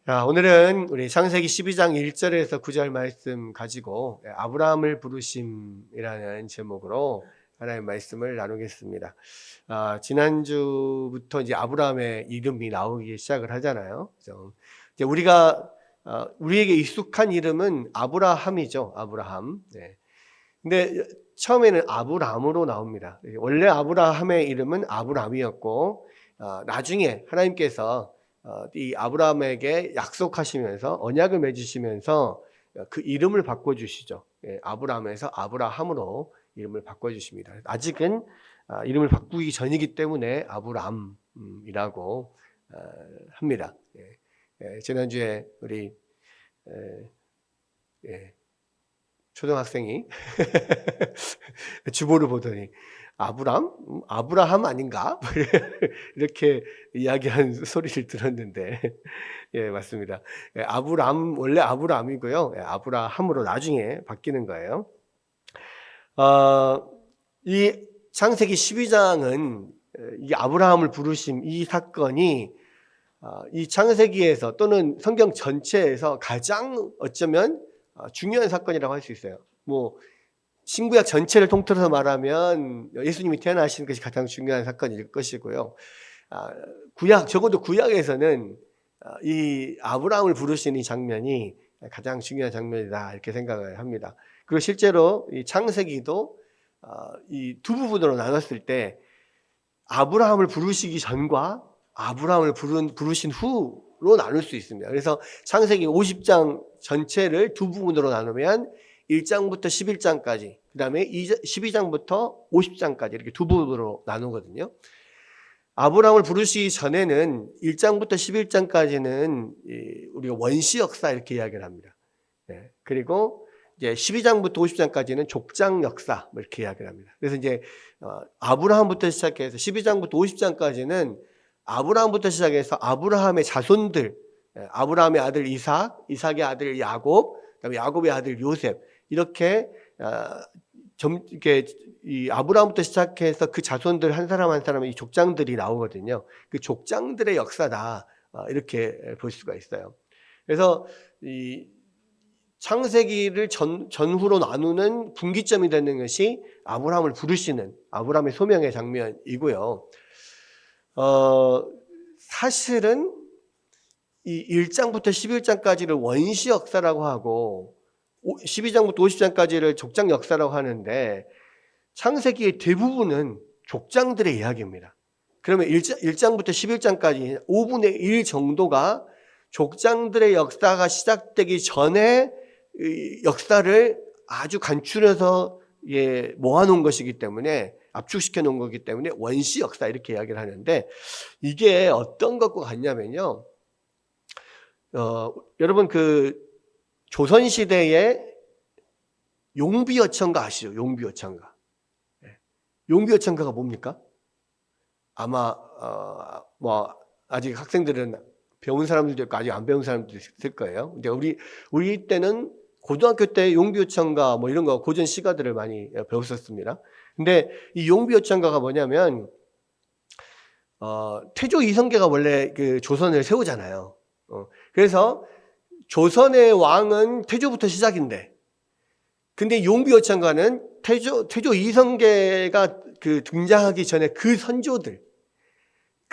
자, 오늘은 우리 창세기 12장 1절에서 9절 말씀 가지고 아브라함을 부르심이라는 제목으로 하나님의 말씀을 나누겠습니다. 지난주부터 이제 아브라함의 이름이 나오기 시작을 하잖아요. 그래서 이제 우리에게 익숙한 이름은 아브라함이죠. 아브라함. 네. 근데 처음에는 아브람으로 나옵니다. 원래 아브라함의 이름은 아브람이었고, 나중에 하나님께서 이 아브라함에게 약속하시면서 언약을 맺으시면서 그 이름을 바꿔주시죠. 아브라함에서 아브라함으로 이름을 바꿔주십니다. 아직은 이름을 바꾸기 전이기 때문에 아브람이라고 합니다. 지난주에 우리 초등학생이 주보를 보더니 아브라함 아닌가? 이렇게 이야기한 소리를 들었는데, 예, 맞습니다. 원래 아브람이고요. 아브라함으로 나중에 바뀌는 거예요. 이 창세기 12장은 이 아브라함을 부르심 이 사건이 이 창세기에서 또는 성경 전체에서 가장 어쩌면 중요한 사건이라고 할 수 있어요. 신구약 전체를 통틀어서 말하면 예수님이 태어나신 것이 가장 중요한 사건일 것이고요. 적어도 구약에서는 이 아브라함을 부르시는 이 장면이 가장 중요한 장면이다 이렇게 생각을 합니다. 그리고 실제로 이 창세기도 이 두 부분으로 나눴을 때 아브라함을 부르시기 전과 아브라함을 부르신 후로 나눌 수 있습니다. 그래서 창세기 50장 전체를 두 부분으로 나누면 1장부터 11장까지, 그 다음에 12장부터 50장까지 이렇게 두 부분으로 나누거든요. 아브라함을 부르시기 전에는 1장부터 11장까지는 우리가 원시 역사 이렇게 이야기를 합니다. 그리고 이제 12장부터 50장까지는 족장 역사 이렇게 이야기를 합니다. 그래서 이제 아브라함부터 시작해서 12장부터 50장까지는 아브라함부터 시작해서 아브라함의 자손들, 아브라함의 아들 이삭의 아들 야곱, 그다음에 야곱의 아들 요셉 이렇게 이 아브라함부터 시작해서 그 자손들 한 사람 한 사람의 이 족장들이 나오거든요. 그 족장들의 역사다 이렇게 볼 수가 있어요. 그래서 이 창세기를 전후로 나누는 분기점이 되는 것이 아브라함을 부르시는 아브라함의 소명의 장면이고요. 사실은 이 1장부터 11장까지를 원시 역사라고 하고 12장부터 50장까지를 족장 역사라고 하는데 창세기의 대부분은 족장들의 이야기입니다. 그러면 1장부터 11장까지 5분의 1 정도가 족장들의 역사가 시작되기 전에 역사를 아주 간추려서 모아놓은 것이기 때문에 압축시켜 놓은 거기 때문에 원시 역사 이렇게 이야기를 하는데 이게 어떤 것과 같냐면요. 여러분 조선시대에 용비어천가 아시죠? 용비어천가. 용비어천가가 뭡니까? 아마 아직 학생들은 배운 사람들도 있고 아직 안 배운 사람들도 있을 거예요. 근데 우리 때는 고등학교 때 용비어천가 이런 거 고전 시가들을 많이 배웠었습니다. 근데 이 용비어천가가 뭐냐면 태조 이성계가 원래 그 조선을 세우잖아요. 그래서 조선의 왕은 태조부터 시작인데, 근데 용비어천가는 태조 이성계가 등장하기 전에 그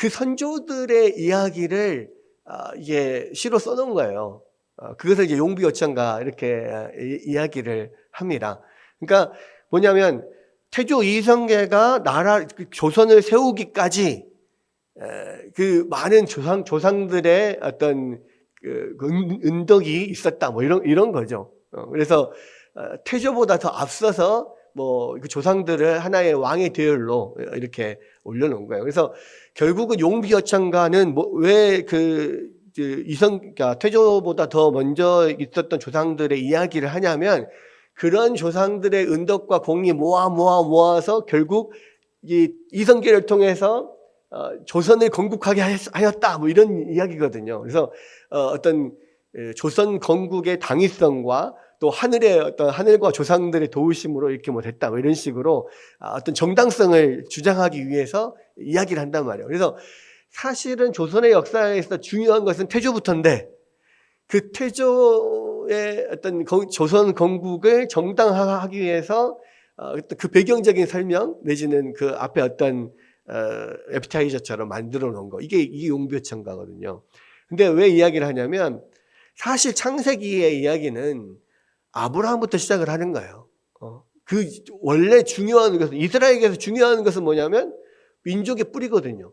선조들의 이야기를 시로 써놓은 거예요. 그것을 이제 용비어천가 이렇게 이야기를 합니다. 그러니까 뭐냐면 태조 이성계가 조선을 세우기까지 그 많은 조상들의 어떤 은덕이 있었다 이런 거죠. 그래서 태조보다 더 앞서서 그 조상들을 하나의 왕의 대열로 이렇게 올려놓은 거예요. 그래서 결국은 용비어천가는 왜 태조보다 더 먼저 있었던 조상들의 이야기를 하냐면 그런 조상들의 은덕과 공이 모아서 결국 이성계를 통해서 조선을 건국하게 하였다 이런 이야기거든요. 그래서 어떤 조선 건국의 당위성과 또 하늘과 조상들의 도우심으로 이렇게 됐다 이런 식으로 어떤 정당성을 주장하기 위해서 이야기를 한단 말이에요. 그래서 사실은 조선의 역사에서 중요한 것은 태조부터인데 그 태조의 어떤 조선 건국을 정당화하기 위해서 그 배경적인 설명 내지는 그 앞에 어떤 에피타이저처럼 만들어 놓은 거, 이게 용비어천가거든요. 근데 왜 이야기를 하냐면 사실 창세기의 이야기는 아브라함부터 시작을 하는 거예요. 그 원래 중요한 것은, 이스라엘에게서 중요한 것은 뭐냐면 민족의 뿌리거든요.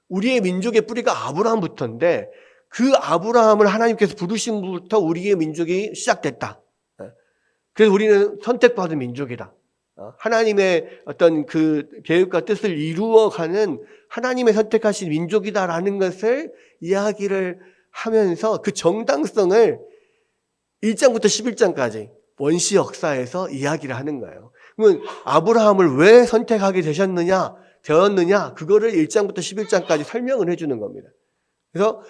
우리의 민족의 뿌리가 아브라함부터인데 그 아브라함을 하나님께서 부르심부터 우리의 민족이 시작됐다. 그래서 우리는 선택받은 민족이다. 하나님의 어떤 그 계획과 뜻을 이루어가는 하나님의 선택하신 민족이다라는 것을 이야기를 하면서 그 정당성을 1장부터 11장까지 원시 역사에서 이야기를 하는 거예요. 그러면 아브라함을 왜 선택하게 되었느냐, 그거를 1장부터 11장까지 설명을 해주는 겁니다. 그래서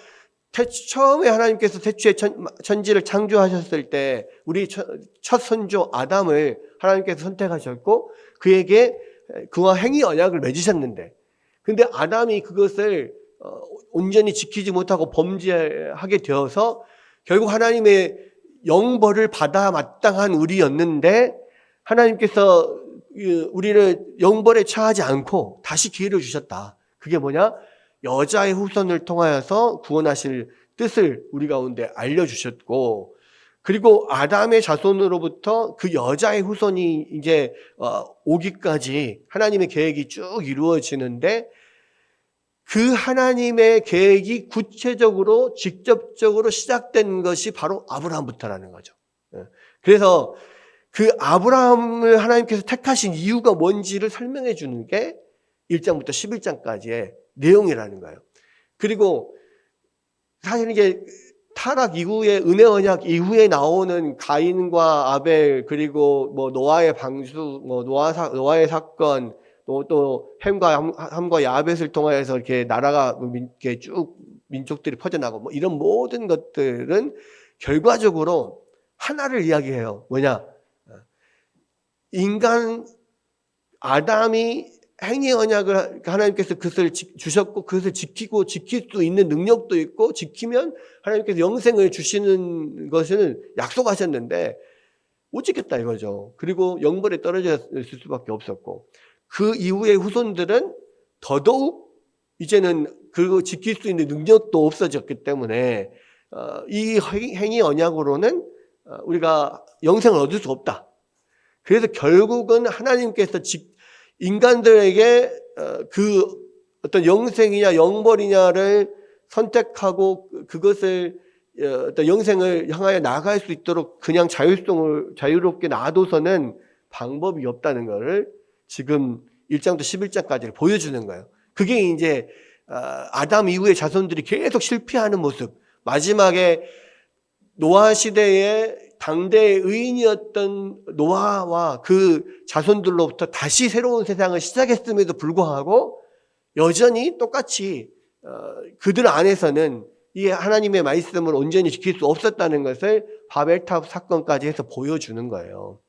처음에 하나님께서 태초에 천지를 창조하셨을 때 우리 첫 선조 아담을 하나님께서 선택하셨고 그에게 그와 행위 언약을 맺으셨는데, 근데 아담이 그것을 온전히 지키지 못하고 범죄하게 되어서 결국 하나님의 영벌을 받아 마땅한 우리였는데 하나님께서 우리를 영벌에 처하지 않고 다시 기회를 주셨다. 그게 뭐냐? 여자의 후손을 통하여서 구원하실 뜻을 우리 가운데 알려주셨고, 그리고 아담의 자손으로부터 그 여자의 후손이 이제 오기까지 하나님의 계획이 쭉 이루어지는데, 그 하나님의 계획이 구체적으로 직접적으로 시작된 것이 바로 아브라함부터라는 거죠. 그래서 그 아브라함을 하나님께서 택하신 이유가 뭔지를 설명해 주는 게 1장부터 11장까지의 내용이라는 거예요. 그리고 사실 이게 타락 이후에 은혜 언약 이후에 나오는 가인과 아벨, 그리고 뭐 노아의 방주, 뭐 노아의 사건, 또 함과 야벳을 통해서 이렇게 나라가 이렇게 쭉 민족들이 퍼져나가고 뭐 이런 모든 것들은 결과적으로 하나를 이야기해요. 뭐냐? 인간 아담이 행위 언약을 하나님께서 그것을 주셨고 그것을 지키고 지킬 수 있는 능력도 있고 지키면 하나님께서 영생을 주시는 것을 약속하셨는데 못 지켰다 이거죠. 그리고 영벌에 떨어졌을 수밖에 없었고, 그 이후의 후손들은 더더욱 이제는 그거 지킬 수 있는 능력도 없어졌기 때문에 이 행위 언약으로는 우리가 영생을 얻을 수 없다. 그래서 결국은 하나님께서 인간들에게 그 어떤 영생이냐 영벌이냐를 선택하고 그것을 어떤 영생을 향하여 나아갈 수 있도록 그냥 자유롭게 놔둬서는 방법이 없다는 것을 지금 1장부터 11장까지 보여주는 거예요. 그게 이제 아담 이후의 자손들이 계속 실패하는 모습, 마지막에 노아 시대에 당대의 의인이었던 노아와 그 자손들로부터 다시 새로운 세상을 시작했음에도 불구하고 여전히 똑같이 그들 안에서는 이 하나님의 말씀을 온전히 지킬 수 없었다는 것을 바벨탑 사건까지 해서 보여주는 거예요.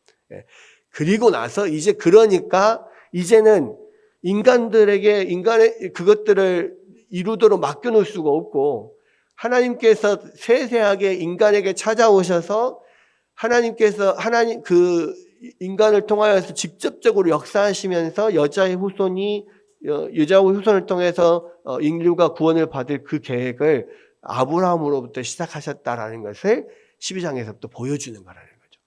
그리고 나서 그러니까 이제는 인간의 그것들을 이루도록 맡겨놓을 수가 없고, 하나님께서 세세하게 인간에게 찾아오셔서 하나님께서 그 인간을 통하여서 직접적으로 역사하시면서 여자의 후손을 통해서 인류가 구원을 받을 그 계획을 아브라함으로부터 시작하셨다라는 것을 12장에서부터 보여주는 거라는 거죠.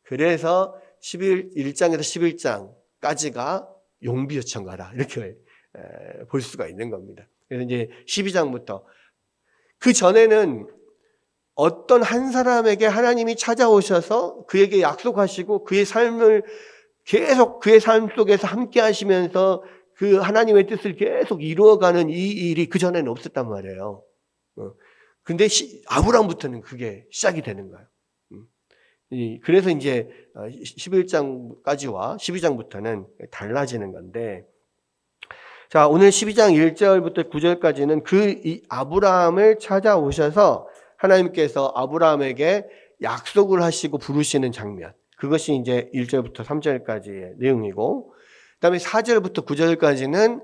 그래서 1장에서 11장까지가 용비어천가다 이렇게 볼 수가 있는 겁니다. 그래서 이제 12장부터 그 전에는 어떤 한 사람에게 하나님이 찾아오셔서 그에게 약속하시고 그의 삶을 계속 그의 삶 속에서 함께 하시면서 그 하나님의 뜻을 계속 이루어가는 이 일이 그 전에는 없었단 말이에요. 근데 아브라함부터는 그게 시작이 되는 거예요. 그래서 이제 11장까지와 12장부터는 달라지는 건데, 자, 오늘 12장 1절부터 9절까지는 이 아브라함을 찾아오셔서 하나님께서 아브라함에게 약속을 하시고 부르시는 장면, 그것이 이제 1절부터 3절까지의 내용이고, 그 다음에 4절부터 9절까지는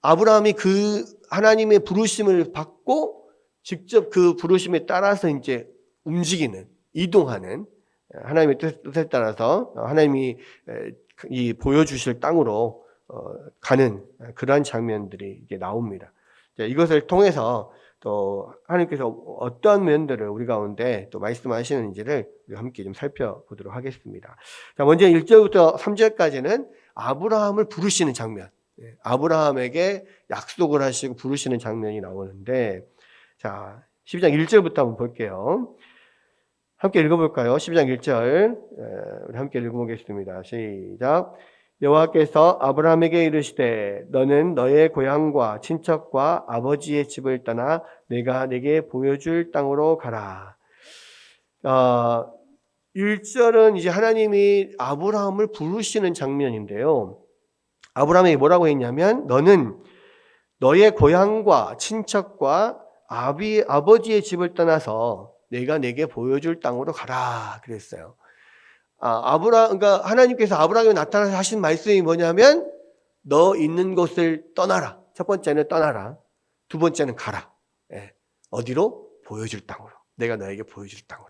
아브라함이 그 하나님의 부르심을 받고 직접 그 부르심에 따라서 이제 움직이는, 이동하는 하나님의 뜻에 따라서 하나님이 이 보여주실 땅으로 가는 그러한 장면들이 이게 나옵니다. 이것을 통해서 또 하나님께서 어떠한 면들을 우리 가운데 또 말씀하시는지를 우리 함께 좀 살펴보도록 하겠습니다. 자, 먼저 1절부터 3절까지는 아브라함을 부르시는 장면, 아브라함에게 약속을 하시고 부르시는 장면이 나오는데, 자, 12장 1절부터 한번 볼게요. 함께 읽어볼까요? 12장 1절 우리 함께 읽어보겠습니다. 시작. 여호와께서 아브라함에게 이르시되 너는 너의 고향과 친척과 아버지의 집을 떠나 내가 네게 보여줄 땅으로 가라. 1절은 이제 하나님이 아브라함을 부르시는 장면인데요. 아브라함에게 뭐라고 했냐면 너는 너의 고향과 친척과 아버지의 집을 떠나서 내가 네게 보여줄 땅으로 가라 그랬어요. 그러니까 하나님께서 아브라함에게 나타나서 하신 말씀이 뭐냐면 너 있는 곳을 떠나라. 첫 번째는 떠나라. 두 번째는 가라. 어디로? 보여줄 땅으로. 내가 너에게 보여줄 땅으로.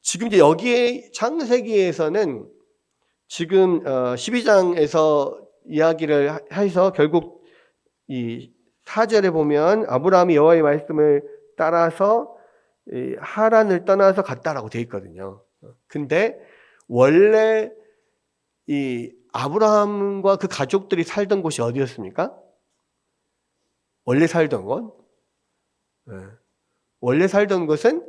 지금 이제 여기에 창세기에서는 지금 12장에서 이야기를 해서 결국 이 4절에 보면 아브라함이 여호와의 말씀을 따라서 하란을 떠나서 갔다라고 되어 있거든요. 근데 원래 이 아브라함과 그 가족들이 살던 곳이 어디였습니까? 원래 살던 곳? 원래 살던 곳은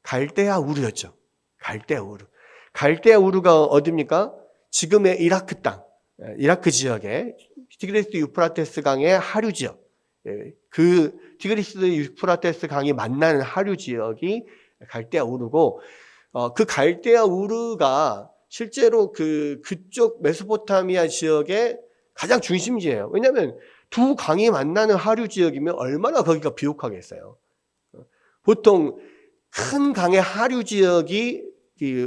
갈대아 우르였죠. 갈대아 우르. 갈대아 우르가 어디입니까? 지금의 이라크 땅, 이라크 지역에 티그리스 유프라테스 강의 하류 지역. 그 티그리스 유프라테스 강이 만나는 하류 지역이 갈대아 우르고, 그 갈대아 우르가 실제로 그쪽 메소포타미아 지역의 가장 중심지예요. 왜냐하면 두 강이 만나는 하류 지역이면 얼마나 거기가 비옥하겠어요. 보통 큰 강의 하류 지역이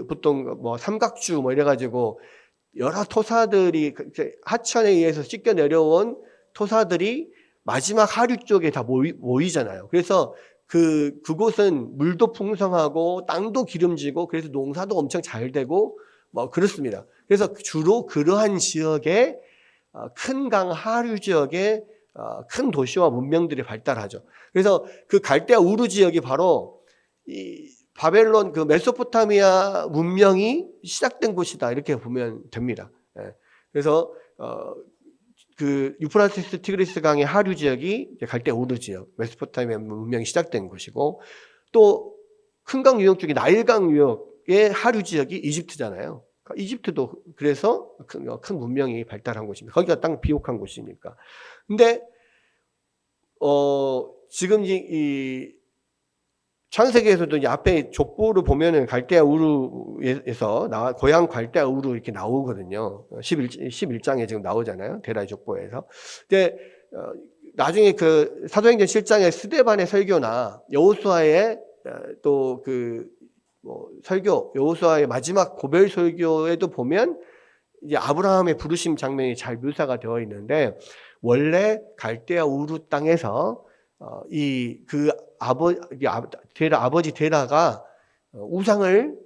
보통 뭐 삼각주 뭐 이래가지고 여러 토사들이 하천에 의해서 씻겨 내려온 토사들이 마지막 하류 쪽에 다 모이잖아요. 그래서 그곳은 물도 풍성하고 땅도 기름지고 그래서 농사도 엄청 잘 되고 뭐 그렇습니다. 그래서 주로 그러한 지역에 큰 강 하류 지역에 큰 도시와 문명들이 발달하죠. 그래서 그 갈대아 우르 지역이 바로 이 바벨론 그 메소포타미아 문명이 시작된 곳이다 이렇게 보면 됩니다. 그래서 그 유프라테스 티그리스 강의 하류 지역이 갈대아 우르 지역, 메소포타미아 문명이 시작된 곳이고, 또 큰 강 유역 중에 나일강 유역의 하류 지역이 이집트잖아요. 이집트도 그래서 큰 문명이 발달한 곳입니다. 거기가 땅 비옥한 곳이니까. 근데 지금 이 창세기에서도 이제 앞에 족보를 보면은 갈대아 우르에서 고향 갈대아 우르 이렇게 나오거든요. 11장에 지금 나오잖아요. 데라의 족보에서. 근데 나중에 그 사도행전 7장의 스데반의 설교나 여호수아의 또 설교, 여호수아의 마지막 고별 설교에도 보면 이제 아브라함의 부르심 장면이 잘 묘사가 되어 있는데, 원래 갈대아 우르 땅에서 아버지 데라가 우상을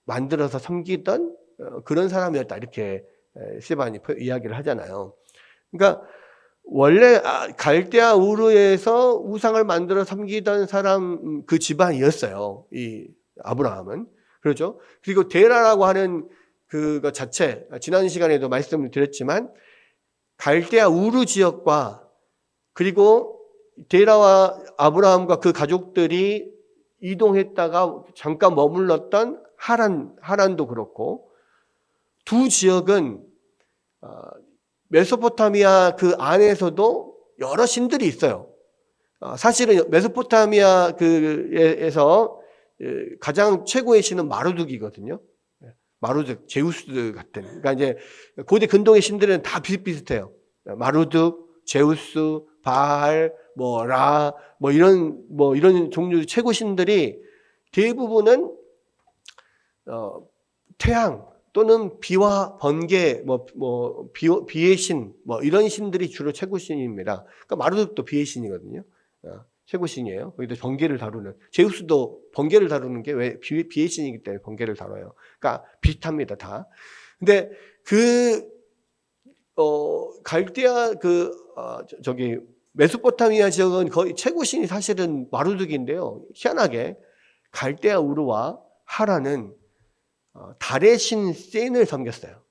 만들어서 섬기던 그런 사람이었다 이렇게 스데반이 이야기를 하잖아요. 그러니까 원래 갈대아 우르에서 우상을 만들어 섬기던 사람 그 집안이었어요. 이 아브라함은. 그렇죠? 그리고 데라라고 하는 그것 자체 지난 시간에도 말씀을 드렸지만 갈대아 우르 지역과 그리고 데라와 아브라함과 그 가족들이 이동했다가 잠깐 머물렀던 하란도 그렇고, 두 지역은 메소포타미아 그 안에서도 여러 신들이 있어요. 사실은 메소포타미아에서 가장 최고의 신은 마르둑이거든요. 마르둑, 제우스 같은. 그러니까 이제 고대 근동의 신들은 다 비슷비슷해요. 마르둑, 제우스, 바알, 라, 이런 종류 최고 신들이 대부분은 태양 또는 비와 번개, 비의 신, 이런 신들이 주로 최고 신입니다. 그러니까 마르둑도 비의 신이거든요. 최고신이에요. 거기도 번개를 다루는. 제우스도 번개를 다루는 게 왜 비의 신이기 때문에 번개를 다뤄요. 그러니까 비슷합니다, 다. 근데 갈대아 저기 메소포타미아 지역은 거의 최고신이 사실은 마루둑인데요. 희한하게 갈대아 우르와 하란은 달의 신 센을 섬겼어요.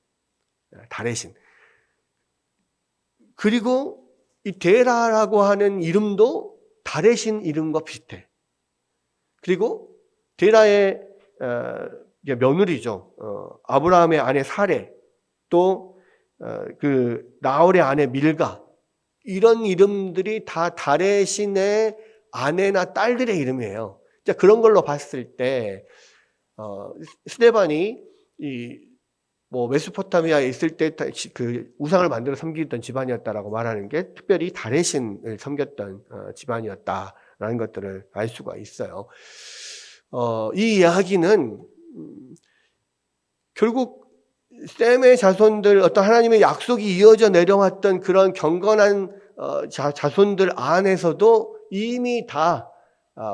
달의 신. 그리고 이 데라라고 하는 이름도 달의 신 이름과 비슷해. 그리고 데라의 며느리죠. 아브라함의 아내 사레, 또 나홀의 아내 밀가, 이런 이름들이 다 달의 신의 아내나 딸들의 이름이에요. 그런 걸로 봤을 때 스데반이 메소포타미아에 있을 때 그 우상을 만들어 섬기던 집안이었다라고 말하는 게 특별히 달의 신을 섬겼던 집안이었다라는 것들을 알 수가 있어요. 이 이야기는 결국 셈의 자손들, 어떤 하나님의 약속이 이어져 내려왔던 그런 경건한 자손들 안에서도 이미 다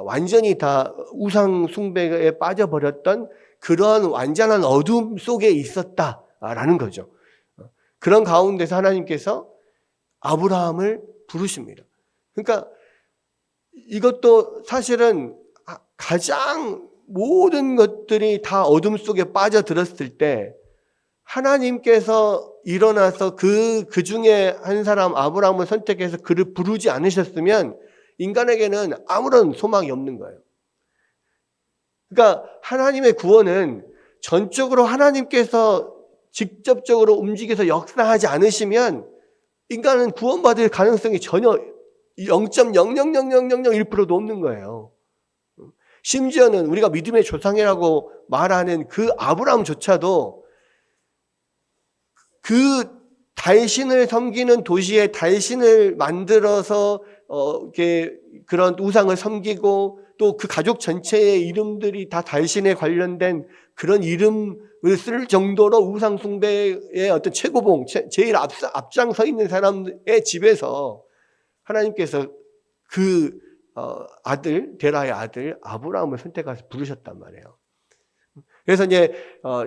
완전히 다 우상 숭배에 빠져버렸던 그런 완전한 어둠 속에 있었다라는 거죠. 그런 가운데서 하나님께서 아브라함을 부르십니다. 그러니까 이것도 사실은 가장 모든 것들이 다 어둠 속에 빠져들었을 때 하나님께서 일어나서 그 중에 한 사람 아브라함을 선택해서 그를 부르지 않으셨으면 인간에게는 아무런 소망이 없는 거예요. 그러니까 하나님의 구원은 전적으로 하나님께서 직접적으로 움직여서 역사하지 않으시면 인간은 구원받을 가능성이 전혀 0.0000001%도 없는 거예요. 심지어는 우리가 믿음의 조상이라고 말하는 그 아브라함조차도 그 달신을 섬기는 도시에 달신을 만들어서 그런 우상을 섬기고 또 그 가족 전체의 이름들이 다 달신에 관련된 그런 이름을 쓸 정도로 우상 숭배의 어떤 최고봉, 제일 앞장서 있는 사람의 집에서 하나님께서 그 데라의 아들 아브라함을 선택해서 부르셨단 말이에요. 그래서 이제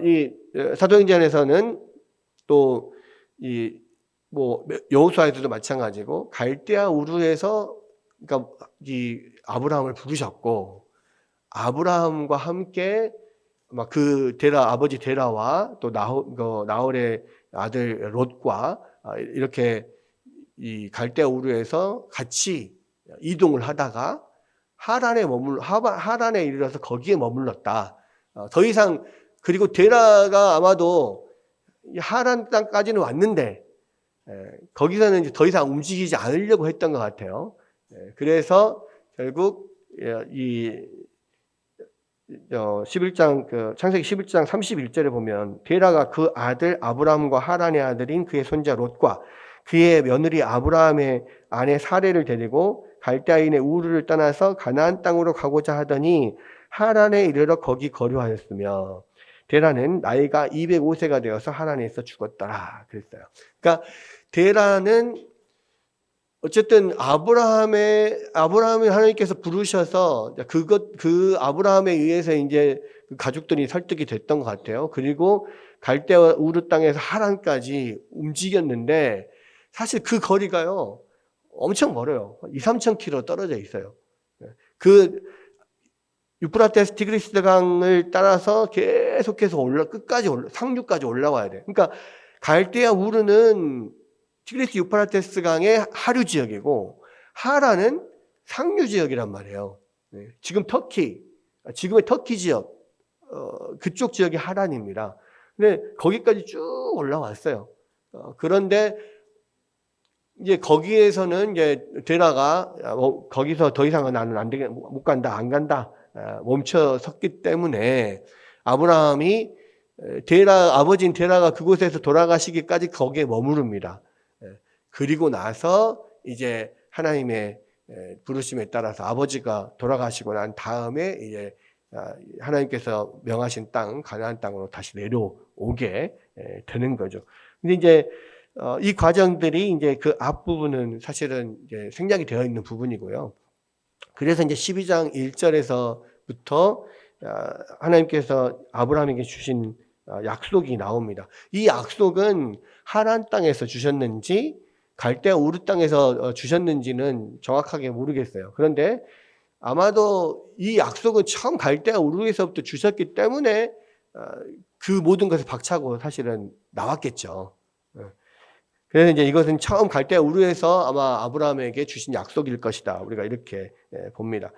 이 사도행전에서는 또 여호수아에서도 마찬가지고 갈대아 우르에서 그러니까 이 아브라함을 부르셨고 아브라함과 함께 막 그 아버지 데라와 또 나홀의 아들 롯과 이렇게 이 갈대아 우르에서 같이 이동을 하다가 하란에 이르러서 거기에 머물렀다. 더 이상 그리고 데라가 아마도 하란 땅까지는 왔는데 거기서는 이제 더 이상 움직이지 않으려고 했던 것 같아요. 그래서 결국 이 11장 창세기 11장 31절에 보면 데라가 그 아들 아브라함과 하란의 아들인 그의 손자 롯과 그의 며느리 아브라함의 아내 사레를 데리고 갈대아인의 우르를 떠나서 가나안 땅으로 가고자 하더니 하란에 이르러 거기 거류하였으며 데라는 나이가 205세가 되어서 하란에서 죽었더라 그랬어요. 그러니까 데라는 어쨌든 아브라함을 하나님께서 부르셔서 그 아브라함에 의해서 이제 가족들이 설득이 됐던 것 같아요. 그리고 갈대아 우르 땅에서 하란까지 움직였는데 사실 그 거리가요 엄청 멀어요. 2-3천 킬로 떨어져 있어요. 그 유프라테스 티그리스 강을 따라서 계속해서 끝까지 상류까지 올라와야 돼. 그러니까 갈대아 우르는 티그리스 유프라테스 강의 하류 지역이고 하란은 상류 지역이란 말이에요. 지금의 터키 지역 그쪽 지역이 하란입니다. 근데 거기까지 쭉 올라왔어요. 그런데 이제 거기에서는 이제 데라가 거기서 더 이상은 나는 안 되겠, 못 간다, 안 간다 멈춰 섰기 때문에 아브라함이 아버지인 데라가 그곳에서 돌아가시기까지 거기에 머무릅니다. 그리고 나서 이제 하나님의 부르심에 따라서 아버지가 돌아가시고 난 다음에 이제 하나님께서 명하신 땅 가나안 땅으로 다시 내려오게 되는 거죠. 근데 이제 이 과정들이 이제 그 앞부분은 사실은 이제 생략이 되어 있는 부분이고요. 그래서 이제 12장 1절에서부터 하나님께서 아브라함에게 주신 약속이 나옵니다. 이 약속은 하란 땅에서 주셨는지 갈대아 우르 땅에서 주셨는지는 정확하게 모르겠어요. 그런데 아마도 이 약속은 처음 갈대아 우르에서부터 주셨기 때문에 그 모든 것을 박차고 사실은 나왔겠죠. 그래서 이제 이것은 처음 갈대아 우르에서 아마 아브라함에게 주신 약속일 것이다. 우리가 이렇게 봅니다.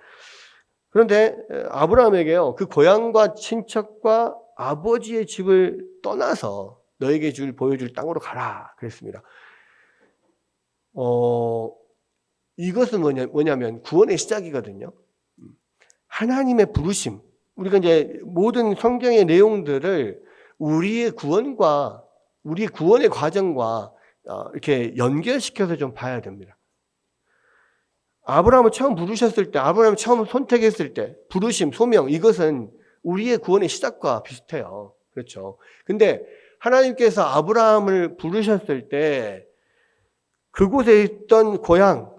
그런데 아브라함에게요, 그 고향과 친척과 아버지의 집을 떠나서 너에게 보여줄 땅으로 가라 그랬습니다. 이것은 뭐냐면 구원의 시작이거든요. 하나님의 부르심. 우리가 이제 모든 성경의 내용들을 우리의 구원과 우리의 구원의 과정과 이렇게 연결시켜서 좀 봐야 됩니다. 아브라함을 처음 부르셨을 때, 아브라함을 처음 선택했을 때, 부르심, 소명, 이것은 우리의 구원의 시작과 비슷해요. 그렇죠. 근데 하나님께서 아브라함을 부르셨을 때, 그곳에 있던 고향,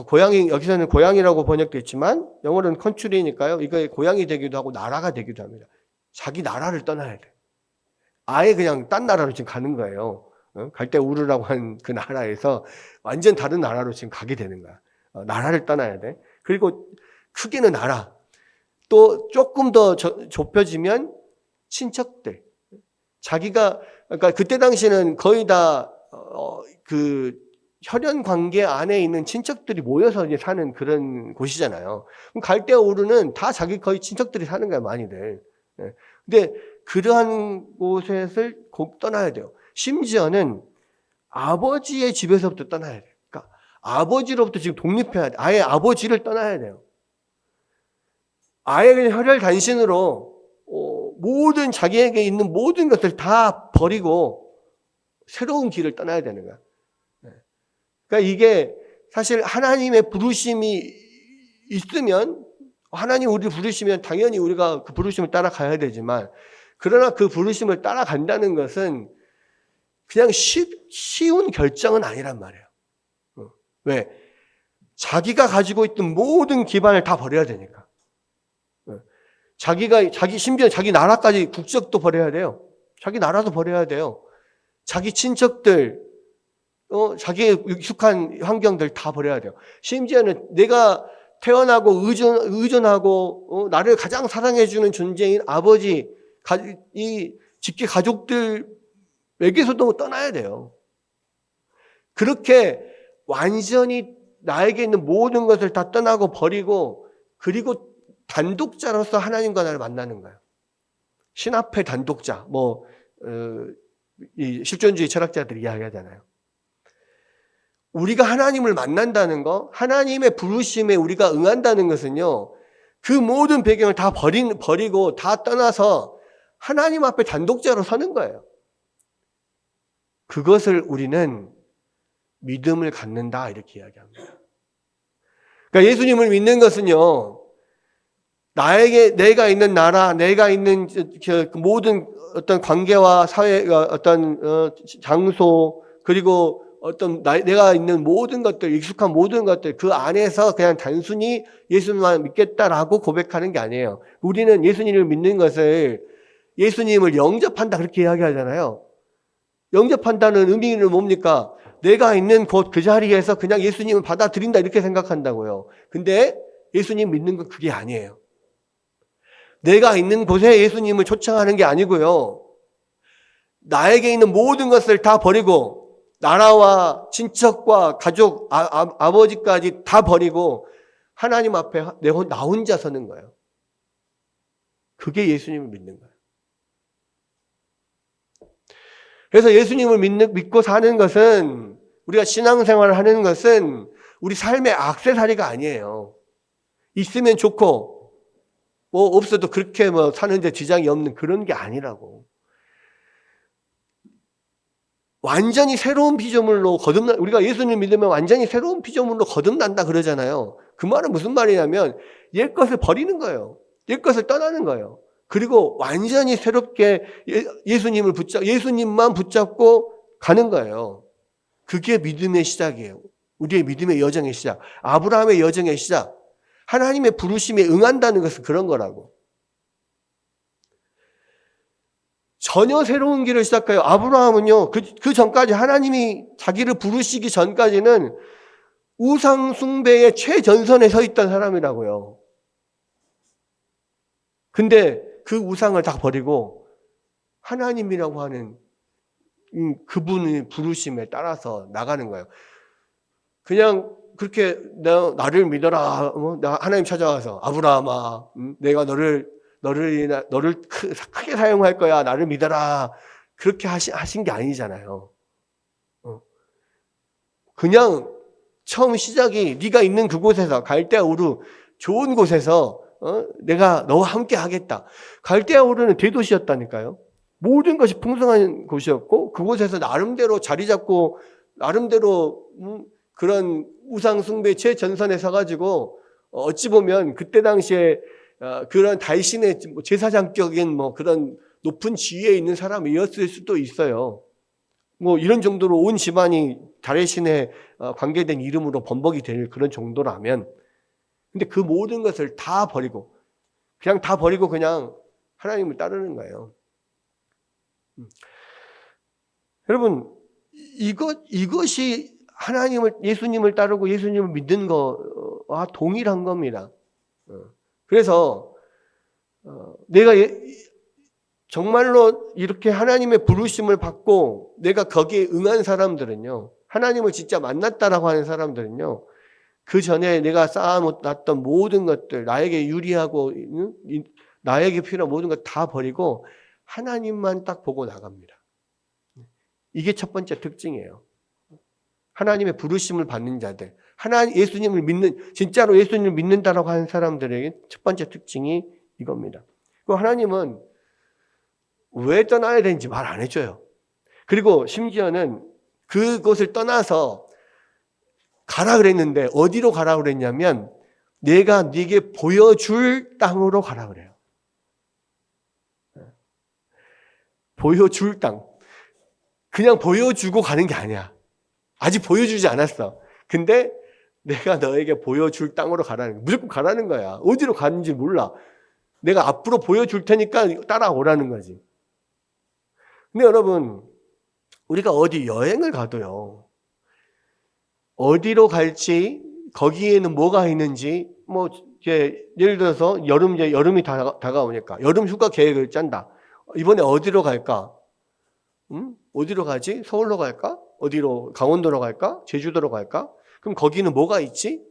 고향이, 여기서는 고향이라고 번역됐지만, 영어로는 컨트리니까요. 이거 고향이 되기도 하고, 나라가 되기도 합니다. 자기 나라를 떠나야 돼. 아예 그냥 딴 나라로 지금 가는 거예요. 갈대 우르라고 한 그 나라에서 완전 다른 나라로 지금 가게 되는 거야. 나라를 떠나야 돼. 그리고 크게는 나라. 또 조금 더 좁혀지면 친척들. 그러니까 그때 당시에는 거의 다 그 혈연 관계 안에 있는 친척들이 모여서 이제 사는 그런 곳이잖아요. 그럼 갈대아 우르는 다 자기 거의 친척들이 사는 거야, 많이들. 근데 그러한 곳을 곧 떠나야 돼요. 심지어는 아버지의 집에서부터 떠나야 돼요. 그러니까 아버지로부터 지금 독립해야 돼. 아예 아버지를 떠나야 돼요. 아예 그냥 혈혈단신으로 모든 자기에게 있는 모든 것을 다 버리고 새로운 길을 떠나야 되는 거야. 그러니까 이게 사실 하나님의 부르심이 있으면, 하나님 우리를 부르시면 당연히 우리가 그 부르심을 따라가야 되지만, 그러나 그 부르심을 따라간다는 것은 그냥 쉬운 결정은 아니란 말이에요. 왜? 자기가 가지고 있던 모든 기반을 다 버려야 되니까. 심지어 자기 나라까지, 국적도 버려야 돼요. 자기 나라도 버려야 돼요. 자기 친척들, 자기의 익숙한 환경들 다 버려야 돼요. 심지어는 내가 태어나고 의존하고, 나를 가장 사랑해주는 존재인 아버지, 이 직계 가족들에게서도 떠나야 돼요. 그렇게 완전히 나에게 있는 모든 것을 다 떠나고 버리고, 그리고 단독자로서 하나님과 나를 만나는 거예요. 신합의 단독자, 이 실존주의 철학자들이 이야기하잖아요. 우리가 하나님을 만난다는 거, 하나님의 부르심에 우리가 응한다는 것은요, 그 모든 배경을 다 버리고 다 떠나서 하나님 앞에 단독자로 서는 거예요. 그것을 우리는 믿음을 갖는다, 이렇게 이야기합니다. 그러니까 예수님을 믿는 것은요, 내가 있는 나라, 내가 있는 모든 어떤 관계와 사회가 어떤 장소, 그리고 내가 있는 모든 것들, 익숙한 모든 것들, 그 안에서 그냥 단순히 예수님만 믿겠다라고 고백하는 게 아니에요. 우리는 예수님을 믿는 것을 예수님을 영접한다, 그렇게 이야기하잖아요. 영접한다는 의미는 뭡니까? 내가 있는 곳 그 자리에서 그냥 예수님을 받아들인다, 이렇게 생각한다고요. 근데 예수님 믿는 건 그게 아니에요. 내가 있는 곳에 예수님을 초청하는 게 아니고요. 나에게 있는 모든 것을 다 버리고, 나라와 친척과 가족, 아버지까지 다 버리고 하나님 앞에 나 혼자 서는 거예요. 그게 예수님을 믿는 거예요. 그래서 예수님을 믿고 사는 것은, 우리가 신앙생활을 하는 것은 우리 삶의 액세서리가 아니에요. 있으면 좋고 없어도 그렇게 사는데 지장이 없는 그런 게 아니라고. 완전히 새로운 피조물로 우리가 예수님 믿으면 완전히 새로운 피조물로 거듭난다 그러잖아요. 그 말은 무슨 말이냐면 옛 것을 버리는 거예요. 옛 것을 떠나는 거예요. 그리고 완전히 새롭게 예수님만 붙잡고 가는 거예요. 그게 믿음의 시작이에요. 우리의 믿음의 여정의 시작. 아브라함의 여정의 시작. 하나님의 부르심에 응한다는 것은 그런 거라고. 전혀 새로운 길을 시작해요. 아브라함은요, 그 전까지 하나님이 자기를 부르시기 전까지는 우상 숭배의 최전선에 서 있던 사람이라고요. 근데 그 우상을 다 버리고 하나님이라고 하는 그분의 부르심에 따라서 나가는 거예요. 그냥 그렇게 나를 믿어라. 나 하나님 찾아와서 아브라함아, 내가 너를 크게 사용할 거야. 나를 믿어라. 그렇게 하신 게 아니잖아요. 그냥 처음 시작이 네가 있는 그곳에서 갈대아 우르 좋은 곳에서 내가 너와 함께 하겠다. 갈대아 우르는 대도시였다니까요. 모든 것이 풍성한 곳이었고 그곳에서 나름대로 자리 잡고 나름대로 그런 우상 숭배 최전선에 서가지고 어찌 보면 그때 당시에 그런 다윗신의 제사장격인 그런 높은 지위에 있는 사람이었을 수도 있어요. 이런 정도로 온 집안이 다윗신에 관계된 이름으로 번복이 될 그런 정도라면, 근데 그 모든 것을 다 버리고 그냥 하나님을 따르는 거예요. 여러분, 이것이 예수님을 따르고 예수님을 믿는 거와 동일한 겁니다. 그래서 내가 정말로 이렇게 하나님의 부르심을 받고 내가 거기에 응한 사람들은요, 하나님을 진짜 만났다라고 하는 사람들은요, 그 전에 내가 쌓아놨던 모든 것들, 나에게 유리하고 나에게 필요한 모든 것 다 버리고 하나님만 딱 보고 나갑니다. 이게 첫 번째 특징이에요. 하나님의 부르심을 받는 자들, 진짜로 예수님을 믿는다라고 하는 사람들에게 첫 번째 특징이 이겁니다. 그 하나님은 왜 떠나야 되는지 말 안 해줘요. 그리고 심지어는 그곳을 떠나서 가라 그랬는데 어디로 가라 그랬냐면 내가 네게 보여줄 땅으로 가라 그래요. 보여줄 땅. 그냥 보여주고 가는 게 아니야. 아직 보여주지 않았어. 근데 내가 너에게 보여줄 땅으로 가라는 거야. 무조건 가라는 거야. 어디로 가는지 몰라. 내가 앞으로 보여줄 테니까 따라오라는 거지. 근데 여러분, 우리가 어디 여행을 가도요, 어디로 갈지, 거기에는 뭐가 있는지, 예를 들어서 여름이 다가오니까 여름 휴가 계획을 짠다. 이번에 어디로 갈까? 어디로 가지? 서울로 갈까? 어디로? 강원도로 갈까? 제주도로 갈까? 그럼 거기는 뭐가 있지?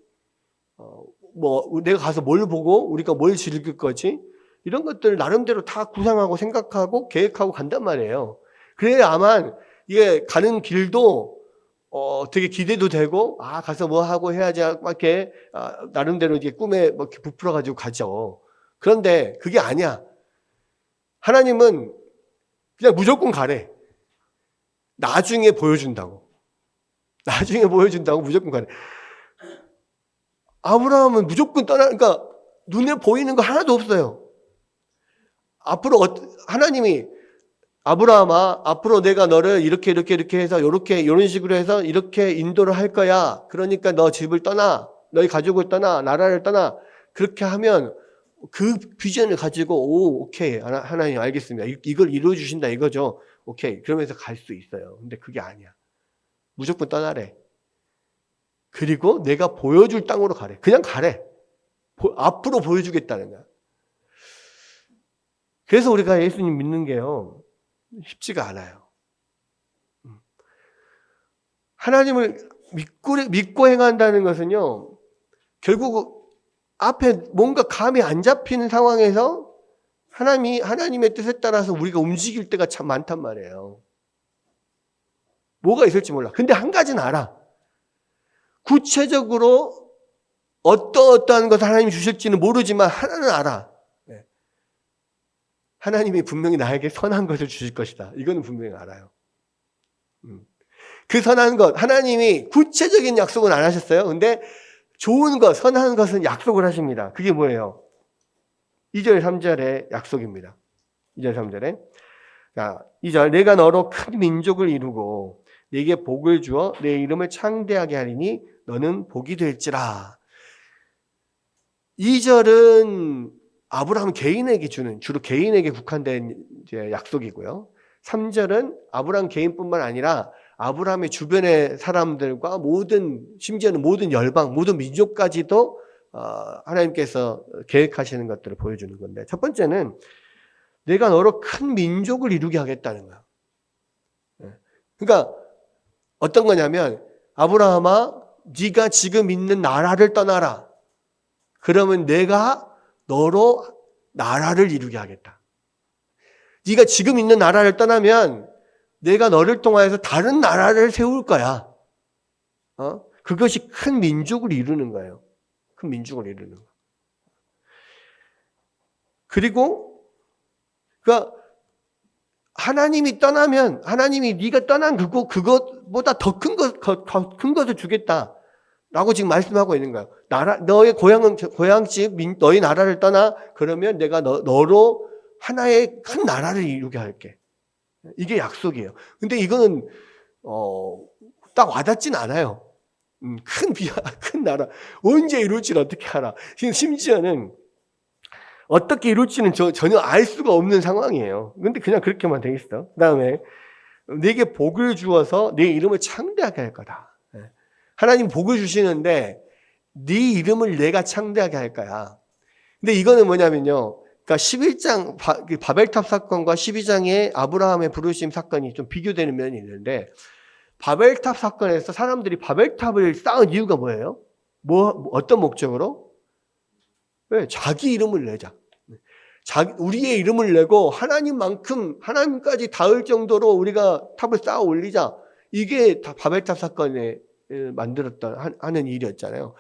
내가 가서 뭘 보고 우리가 뭘 즐길 거지? 이런 것들 나름대로 다 구상하고 생각하고 계획하고 간단 말이에요. 그래야만 이게 가는 길도 되게 기대도 되고, 가서 뭐 하고 해야지 막 이렇게 나름대로 이제 꿈에 이렇게 부풀어 가지고 가죠. 그런데 그게 아니야. 하나님은 그냥 무조건 가래. 나중에 보여준다고 무조건 가래. 아브라함은 무조건 그러니까 눈에 보이는 거 하나도 없어요. 앞으로 하나님이 아브라함아, 앞으로 내가 너를 이렇게 해서 이런 식으로 해서 이렇게 인도를 할 거야. 그러니까 너 집을 떠나, 너희 가족을 떠나, 나라를 떠나. 그렇게 하면 그 비전을 가지고 오케이 하나님 알겠습니다. 이걸 이루어 주신다 이거죠. 오케이. 그러면서 갈 수 있어요. 근데 그게 아니야. 무조건 떠나래. 그리고 내가 보여줄 땅으로 가래. 그냥 가래. 앞으로 보여주겠다는 거야. 그래서 우리가 예수님 믿는 게요, 쉽지가 않아요. 하나님을 믿고 행한다는 것은요, 결국 앞에 뭔가 감이 안 잡히는 상황에서 하나님의 뜻에 따라서 우리가 움직일 때가 참 많단 말이에요. 뭐가 있을지 몰라. 근데 한 가지는 알아. 구체적으로 어떠한 것을 하나님이 주실지는 모르지만 하나는 알아. 하나님이 분명히 나에게 선한 것을 주실 것이다. 이거는 분명히 알아요. 그 선한 것, 하나님이 구체적인 약속은 안 하셨어요. 근데 좋은 것, 선한 것은 약속을 하십니다. 그게 뭐예요? 2절, 3절의 약속입니다. 2절, 3절에. 자, 2절, 내가 너로 큰 민족을 이루고 네게 복을 주어 내 이름을 창대하게 하리니 너는 복이 될지라. 2절은 아브라함 개인에게 주는, 주로 개인에게 국한된 이제 약속이고요. 3절은 아브라함 개인뿐만 아니라 아브라함의 주변의 사람들과 모든, 심지어는 모든 열방, 모든 민족까지도 하나님께서 계획하시는 것들을 보여주는 건데, 첫 번째는 내가 너로 큰 민족을 이루게 하겠다는 거야. 그러니까 어떤 거냐면, 아브라함아, 네가 지금 있는 나라를 떠나라. 그러면 내가 너로 나라를 이루게 하겠다. 네가 지금 있는 나라를 떠나면 내가 너를 통하여서 다른 나라를 세울 거야. 그것이 큰 민족을 이루는 거예요. 큰 민족을 이루는 거. 그리고 그러니까 하나님이 떠나면, 하나님이 네가 떠난 그것보다 더 큰 것을 주겠다라고 지금 말씀하고 있는 거예요. 너의 고향집, 너의 나라를 떠나. 그러면 내가 너로 하나의 큰 나라를 이루게 할게. 이게 약속이에요. 근데 이거는 딱 와닿진 않아요. 큰 나라 언제 이룰지는 어떻게 알아? 심지어는 어떻게 이룰지는 전혀 알 수가 없는 상황이에요. 근데 그냥 그렇게만 돼 있어. 그 다음에 내게 복을 주어서 내 이름을 창대하게 할 거다. 하나님 복을 주시는데 네 이름을 내가 창대하게 할 거야. 근데 이거는 뭐냐면요. 그러니까 11장 바벨탑 사건과 12장의 아브라함의 부르심 사건이 좀 비교되는 면이 있는데, 바벨탑 사건에서 사람들이 바벨탑을 쌓은 이유가 뭐예요? 어떤 목적으로? 왜? 자기 이름을 내자. 우리의 이름을 내고 하나님까지 닿을 정도로 우리가 탑을 쌓아 올리자. 이게 다 바벨탑 사건에 만들었던 하는 일이었잖아요.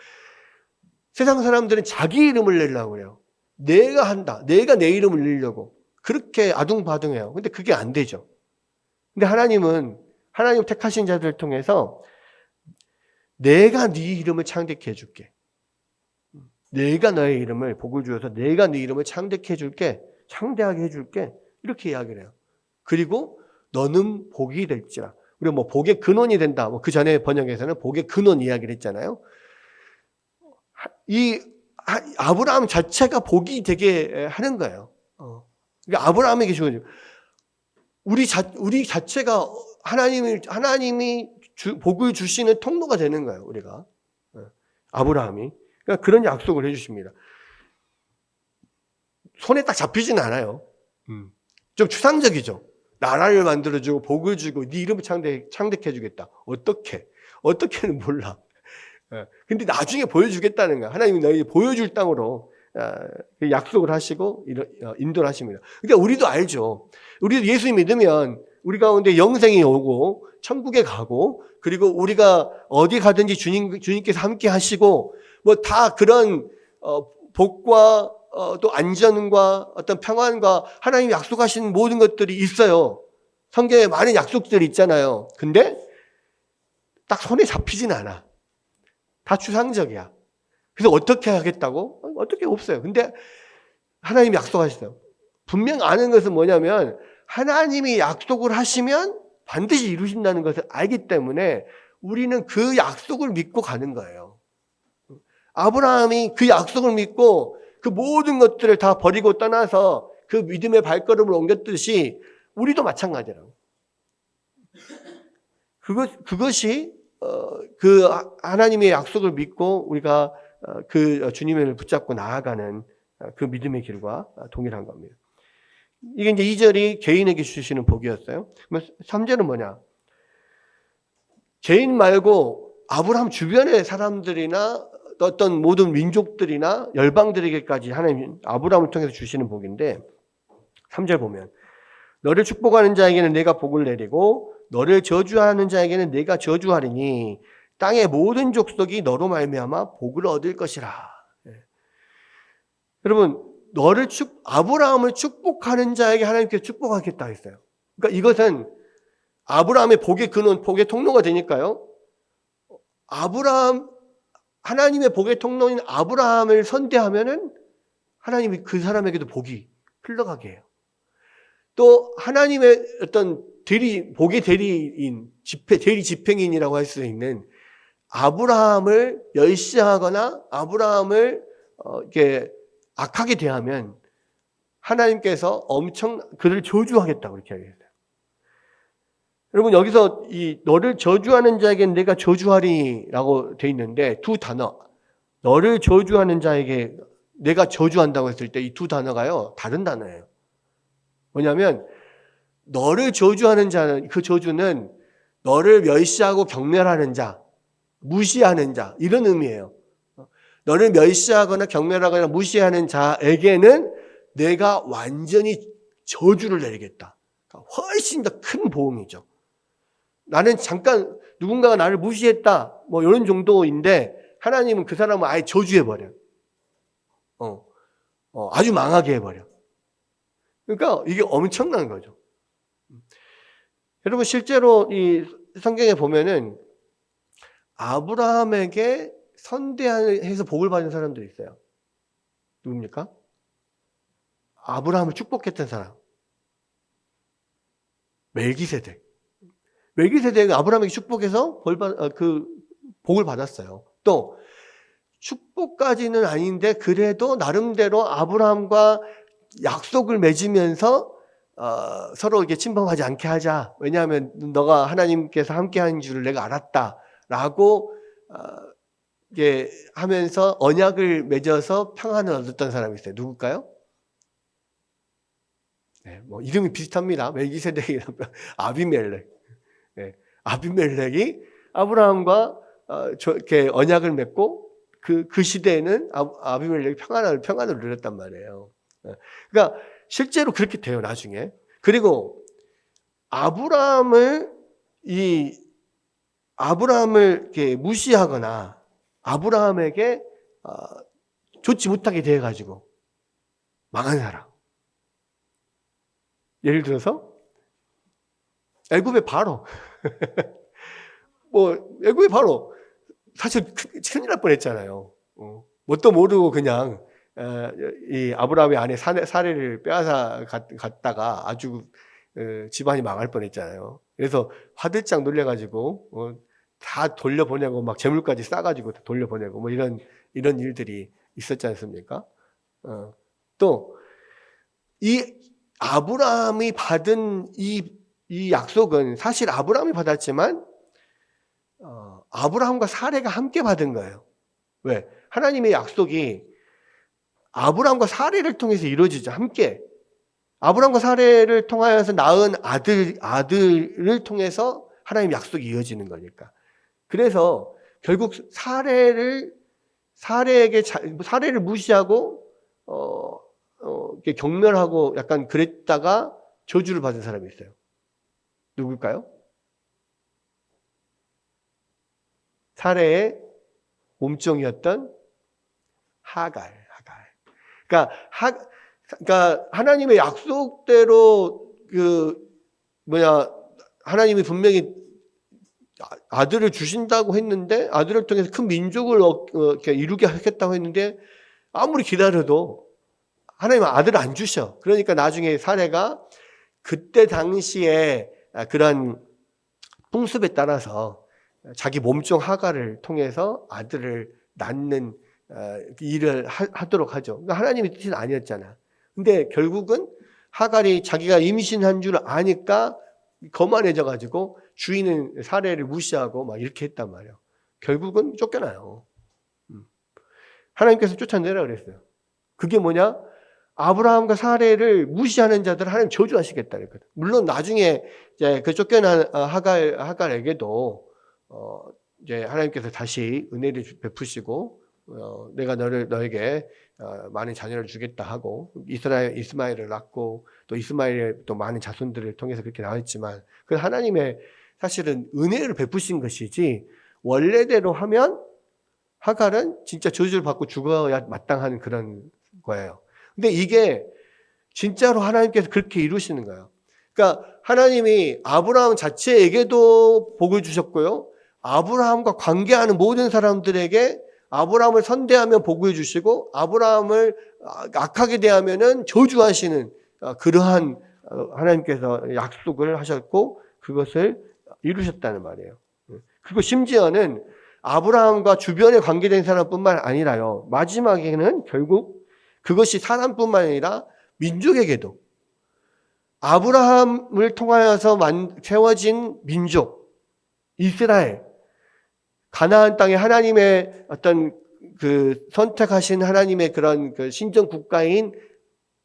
세상 사람들은 자기 이름을 내려고 해요. 내가 한다. 내가 내 이름을 내려고. 그렇게 아둥바둥해요. 근데 그게 안 되죠. 근데 하나님 택하신 자들을 통해서 내가 네 이름을 창대케 해줄게. 내가 너의 이름을 복을 주어서 내가 네 이름을 창대케 해줄게. 창대하게 해줄게. 이렇게 이야기를 해요. 그리고 너는 복이 될지라. 우리가 뭐 복의 근원이 된다. 뭐 그 전에 번역에서는 복의 근원 이야기를 했잖아요. 이 아브라함 자체가 복이 되게 하는 거예요. 그러니까 아브라함에게 주어진 우리 자체가 하나님이 복을 주시는 통로가 되는 거예요. 우리가 아브라함이 그러니까 그런 약속을 해주십니다. 손에 딱 잡히지는 않아요. 좀 추상적이죠. 나라를 만들어주고 복을 주고 네 이름을 창대해주겠다. 어떻게는 몰라. 근데 나중에 보여주겠다는 거야. 하나님이 너희 보여줄 땅으로 약속을 하시고 인도를 하십니다. 그러니까 우리도 알죠. 우리도 예수 믿으면 우리 가운데 영생이 오고 천국에 가고, 그리고 우리가 어디 가든지 주님께서 함께 하시고, 뭐 다 그런 복과 또 안전과 어떤 평안과 하나님이 약속하신 모든 것들이 있어요. 성경에 많은 약속들이 있잖아요. 근데 딱 손에 잡히진 않아. 다 추상적이야. 그래서 어떻게 하겠다고? 어떻게 없어요. 근데 하나님이 약속하셨어요. 분명 아는 것은 뭐냐면 하나님이 약속을 하시면 반드시 이루신다는 것을 알기 때문에 우리는 그 약속을 믿고 가는 거예요. 아브라함이 그 약속을 믿고 그 모든 것들을 다 버리고 떠나서 그 믿음의 발걸음을 옮겼듯이 우리도 마찬가지라고. 그것이 그 하나님의 약속을 믿고 우리가 그 주님을 붙잡고 나아가는 그 믿음의 길과 동일한 겁니다. 이게 이제 2절이 개인에게 주시는 복이었어요. 그러면 3절은 뭐냐? 개인 말고 아브라함 주변의 사람들이나 어떤 모든 민족들이나 열방들에게까지 하나님 아브라함을 통해서 주시는 복인데, 3절 보면 너를 축복하는 자에게는 내가 복을 내리고 너를 저주하는 자에게는 내가 저주하리니 땅의 모든 족속이 너로 말미암아 복을 얻을 것이라. 여러분, 아브라함을 축복하는 자에게 하나님께서 축복하겠다 했어요. 그러니까 이것은 아브라함의 복의 근원, 복의 통로가 되니까요. 하나님의 복의 통로인 아브라함을 선대하면은 하나님이 그 사람에게도 복이 흘러가게 해요. 또 하나님의 어떤 복의 대리인, 대리 집행인이라고 할 수 있는 아브라함을 멸시하거나 아브라함을 이게 악하게 대하면 하나님께서 엄청 그를 저주하겠다고 이렇게 얘기했어요. 여러분 여기서 이 너를 저주하는 자에게 내가 저주하리라고 돼 있는데 두 단어 너를 저주하는 자에게 내가 저주한다고 했을 때 이 두 단어가요 다른 단어예요. 뭐냐면 너를 저주하는 자는 그 저주는 너를 멸시하고 경멸하는 자, 무시하는 자 이런 의미예요. 너를 멸시하거나 경멸하거나 무시하는 자에게는 내가 완전히 저주를 내리겠다. 훨씬 더 큰 보응이죠. 나는 잠깐 누군가가 나를 무시했다 뭐 이런 정도인데 하나님은 그 사람을 아예 저주해버려요. 아주 망하게 해버려. 그러니까 이게 엄청난 거죠. 여러분 실제로 이 성경에 보면은 아브라함에게 선대해서 복을 받은 사람들이 있어요. 누굽니까? 아브라함을 축복했던 사람. 멜기세덱. 멜기세덱은 아브라함에게 축복해서 복을 받았어요. 또 축복까지는 아닌데 그래도 나름대로 아브라함과 약속을 맺으면서 서로 이렇게 침범하지 않게 하자. 왜냐하면 너가 하나님께서 함께하는 줄을 내가 알았다라고 이게 하면서 언약을 맺어서 평안을 얻었던 사람이 있어요. 누굴까요? 네, 뭐 이름이 비슷합니다. 멜기세덱이랑 아비멜렉. 네, 아비멜렉이 아브라함과 이렇게 언약을 맺고 그 시대에는 아비멜렉이 평안을 누렸단 말이에요. 그러니까 실제로 그렇게 돼요, 나중에. 그리고 아브라함을 이렇게 무시하거나 아브라함에게 좋지 못하게 돼 가지고 망한 사람. 예를 들어서 애굽의 바로 애굽의 바로 사실 큰일 날 뻔했잖아요. 뭣도 모르고 그냥 이 아브라함의 아내 사례를 빼앗아 갔다가 아주 집안이 망할 뻔했잖아요. 그래서 화들짝 놀래가지고 다 돌려보내고 막 재물까지 싸가지고 돌려보내고 뭐 이런 일들이 있었지 않습니까? 또 이 아브라함이 받은 이 약속은 사실 아브라함이 받았지만 아브라함과 사례가 함께 받은 거예요. 왜? 하나님의 약속이 아브라함과 사례를 통해서 이루어지죠. 함께. 아브라함과 사례를 통하여서 낳은 아들을 통해서 하나님의 약속이 이어지는 거니까. 그래서 결국 사례를 무시하고 이렇게 경멸하고 약간 그랬다가 저주를 받은 사람이 있어요. 누굴까요? 사례의 몸종이었던 하갈. 그러니까 하나님의 약속대로 하나님이 분명히 아들을 주신다고 했는데 아들을 통해서 큰 민족을 이렇게 이루게 하겠다고 했는데 아무리 기다려도 하나님은 아들을 안 주셔. 그러니까 나중에 사례가 그때 당시에 그런 풍습에 따라서 자기 몸종 하갈을 통해서 아들을 낳는 일을 하도록 하죠. 그러니까 하나님의 뜻은 아니었잖아. 근데 결국은 하갈이 자기가 임신한 줄 아니까 거만해져 가지고 주인은 사례를 무시하고 막 이렇게 했단 말이에요. 결국은 쫓겨나요. 하나님께서 쫓아내라 그랬어요. 그게 뭐냐? 아브라함과 사례를 무시하는 자들을 하나님 저주하시겠다 그랬거든. 물론 나중에 이제 그 쫓겨난 하갈에게도 이제 하나님께서 다시 은혜를 베푸시고 내가 너에게 많은 자녀를 주겠다 하고 이스마엘을 낳고 또 이스마엘의 또 많은 자손들을 통해서 그렇게 나왔지만 그 하나님의 사실은 은혜를 베푸신 것이지 원래대로 하면 하갈은 진짜 저주를 받고 죽어야 마땅한 그런 거예요. 근데 이게 진짜로 하나님께서 그렇게 이루시는 거예요. 그러니까 하나님이 아브라함 자체에게도 복을 주셨고요. 아브라함과 관계하는 모든 사람들에게 아브라함을 선대하며 복을 주시고 아브라함을 악하게 대하면은 저주하시는 그러한 하나님께서 약속을 하셨고 그것을 이루셨다는 말이에요. 그리고 심지어는 아브라함과 주변에 관계된 사람뿐만 아니라요. 마지막에는 결국 그것이 사람뿐만 아니라 민족에게도 아브라함을 통하여서 세워진 민족, 이스라엘, 가나안 땅에 하나님의 어떤 그 선택하신 하나님의 그런 그 신정 국가인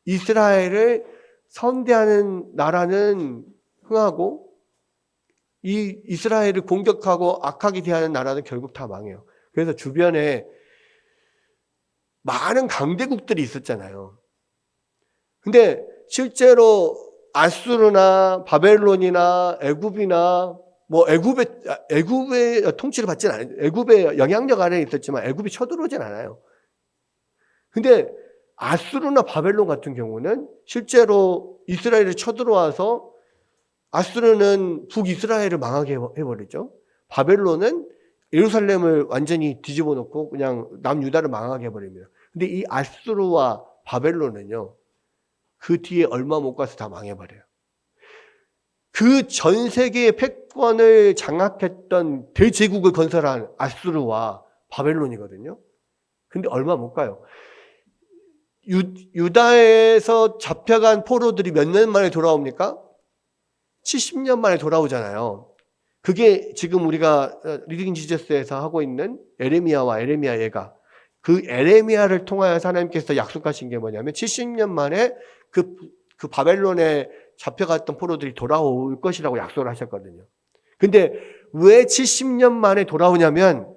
이스라엘을 선대하는 나라는 흥하고 이 이스라엘을 공격하고 악하게 대하는 나라는 결국 다 망해요. 그래서 주변에 많은 강대국들이 있었잖아요. 근데 실제로 아수르나 바벨론이나 애굽이나 뭐 애굽의 통치를 받지는 않아요. 애굽의 영향력 아래에 있었지만 애굽이 쳐들어오진 않아요. 근데 아수르나 바벨론 같은 경우는 실제로 이스라엘을 쳐들어와서 아수르는 북이스라엘을 망하게 해버리죠. 바벨론은 예루살렘을 완전히 뒤집어 놓고 그냥 남유다를 망하게 해버립니다. 근데 이 아수르와 바벨론은요, 그 뒤에 얼마 못 가서 다 망해버려요. 그 전 세계의 패권을 장악했던 대제국을 건설한 아수르와 바벨론이거든요. 근데 얼마 못 가요. 유다에서 잡혀간 포로들이 몇 년 만에 돌아옵니까? 70년 만에 돌아오잖아요. 그게 지금 우리가 리딩 지저스에서 하고 있는 에레미야와 에레미야 예가, 그 에레미야를 통하여서 하나님께서 약속하신 게 뭐냐면 70년 만에 그 바벨론에 잡혀갔던 포로들이 돌아올 것이라고 약속을 하셨거든요. 근데 왜 70년 만에 돌아오냐면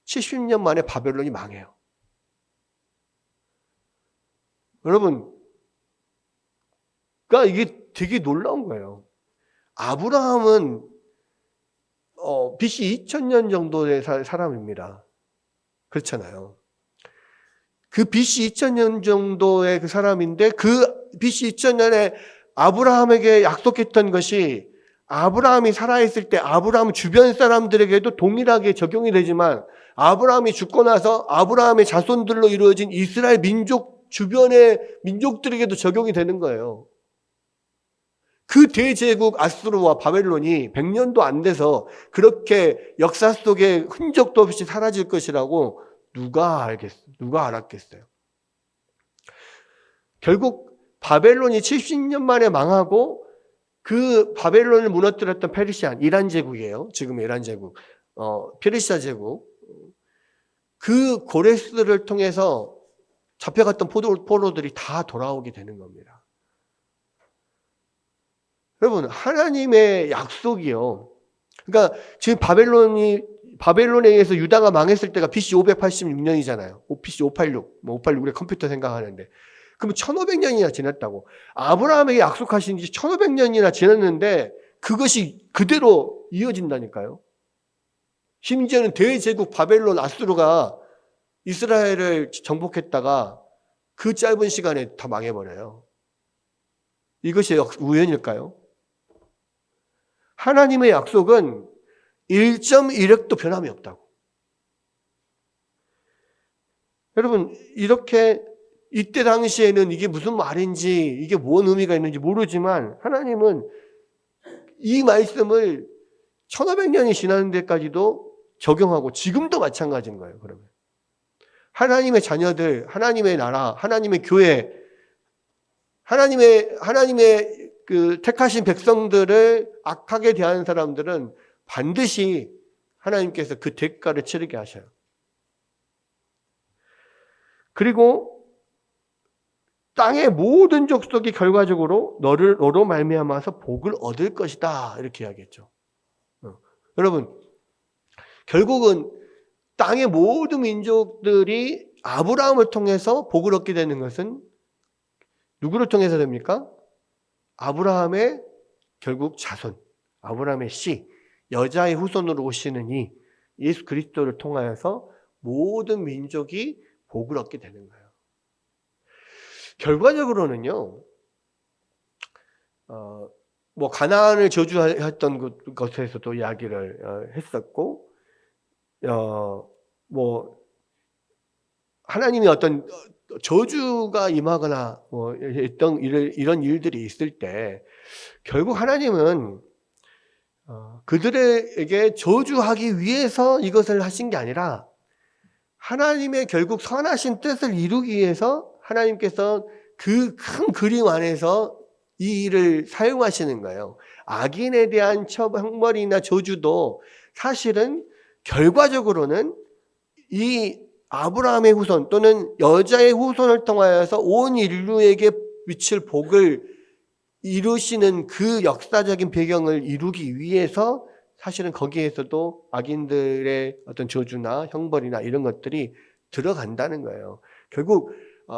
70년 만에 바벨론이 망해요. 여러분, 그러니까 이게 되게 놀라운 거예요. 아브라함은 BC 2000년 정도의 사람입니다. 그렇잖아요. 그 BC 2000년 정도의 그 사람인데 그 BC 2000년에 아브라함에게 약속했던 것이 아브라함이 살아있을 때 아브라함 주변 사람들에게도 동일하게 적용이 되지만 아브라함이 죽고 나서 아브라함의 자손들로 이루어진 이스라엘 민족 주변의 민족들에게도 적용이 되는 거예요. 그 대제국 아수르와 바벨론이 100년도 안 돼서 그렇게 역사 속에 흔적도 없이 사라질 것이라고 누가 알았겠어요? 결국 바벨론이 70년 만에 망하고 그 바벨론을 무너뜨렸던 페르시안, 이란 제국이에요. 지금 이란 제국, 페르시아 제국. 그 고레스를 통해서 잡혀갔던 포로들이 다 돌아오게 되는 겁니다. 여러분, 하나님의 약속이요. 그러니까 지금 바벨론에 의해서 유다가 망했을 때가 BC 586년이잖아요. BC 586, 586 우리 컴퓨터 생각하는데. 그럼 1500년이나 지났다고. 아브라함에게 약속하신 지 1500년이나 지났는데 그것이 그대로 이어진다니까요. 심지어는 대제국 바벨론 아수르가 이스라엘을 정복했다가 그 짧은 시간에 다 망해버려요. 이것이 우연일까요? 하나님의 약속은 1.1획도 변함이 없다고. 여러분, 이렇게 이때 당시에는 이게 무슨 말인지 이게 뭔 의미가 있는지 모르지만 하나님은 이 말씀을 1500년이 지나는 데까지도 적용하고 지금도 마찬가지인 거예요. 그러면 하나님의 자녀들, 하나님의 나라, 하나님의 교회, 하나님의 그 택하신 백성들을 악하게 대하는 사람들은 반드시 하나님께서 그 대가를 치르게 하셔요. 그리고 땅의 모든 족속이 결과적으로 너로 말미암아서 복을 얻을 것이다, 이렇게 이야기했죠. 여러분, 결국은 땅의 모든 민족들이 아브라함을 통해서 복을 얻게 되는 것은 누구를 통해서 됩니까? 아브라함의 결국 자손, 아브라함의 씨, 여자의 후손으로 오시는 이 예수 그리스도를 통하여서 모든 민족이 복을 얻게 되는 거예요. 결과적으로는요, 뭐 가나안을 저주했던 것에서도 이야기를 했었고, 뭐 하나님이 어떤 저주가 임하거나 뭐 이런 일들이 있을 때 결국 하나님은 그들에게 저주하기 위해서 이것을 하신 게 아니라 하나님의 결국 선하신 뜻을 이루기 위해서 하나님께서 그 큰 그림 안에서 이 일을 사용하시는 거예요. 악인에 대한 형벌이나 저주도 사실은 결과적으로는 이 아브라함의 후손 또는 여자의 후손을 통하여서 온 인류에게 미칠 복을 이루시는 그 역사적인 배경을 이루기 위해서 사실은 거기에서도 악인들의 어떤 저주나 형벌이나 이런 것들이 들어간다는 거예요. 결국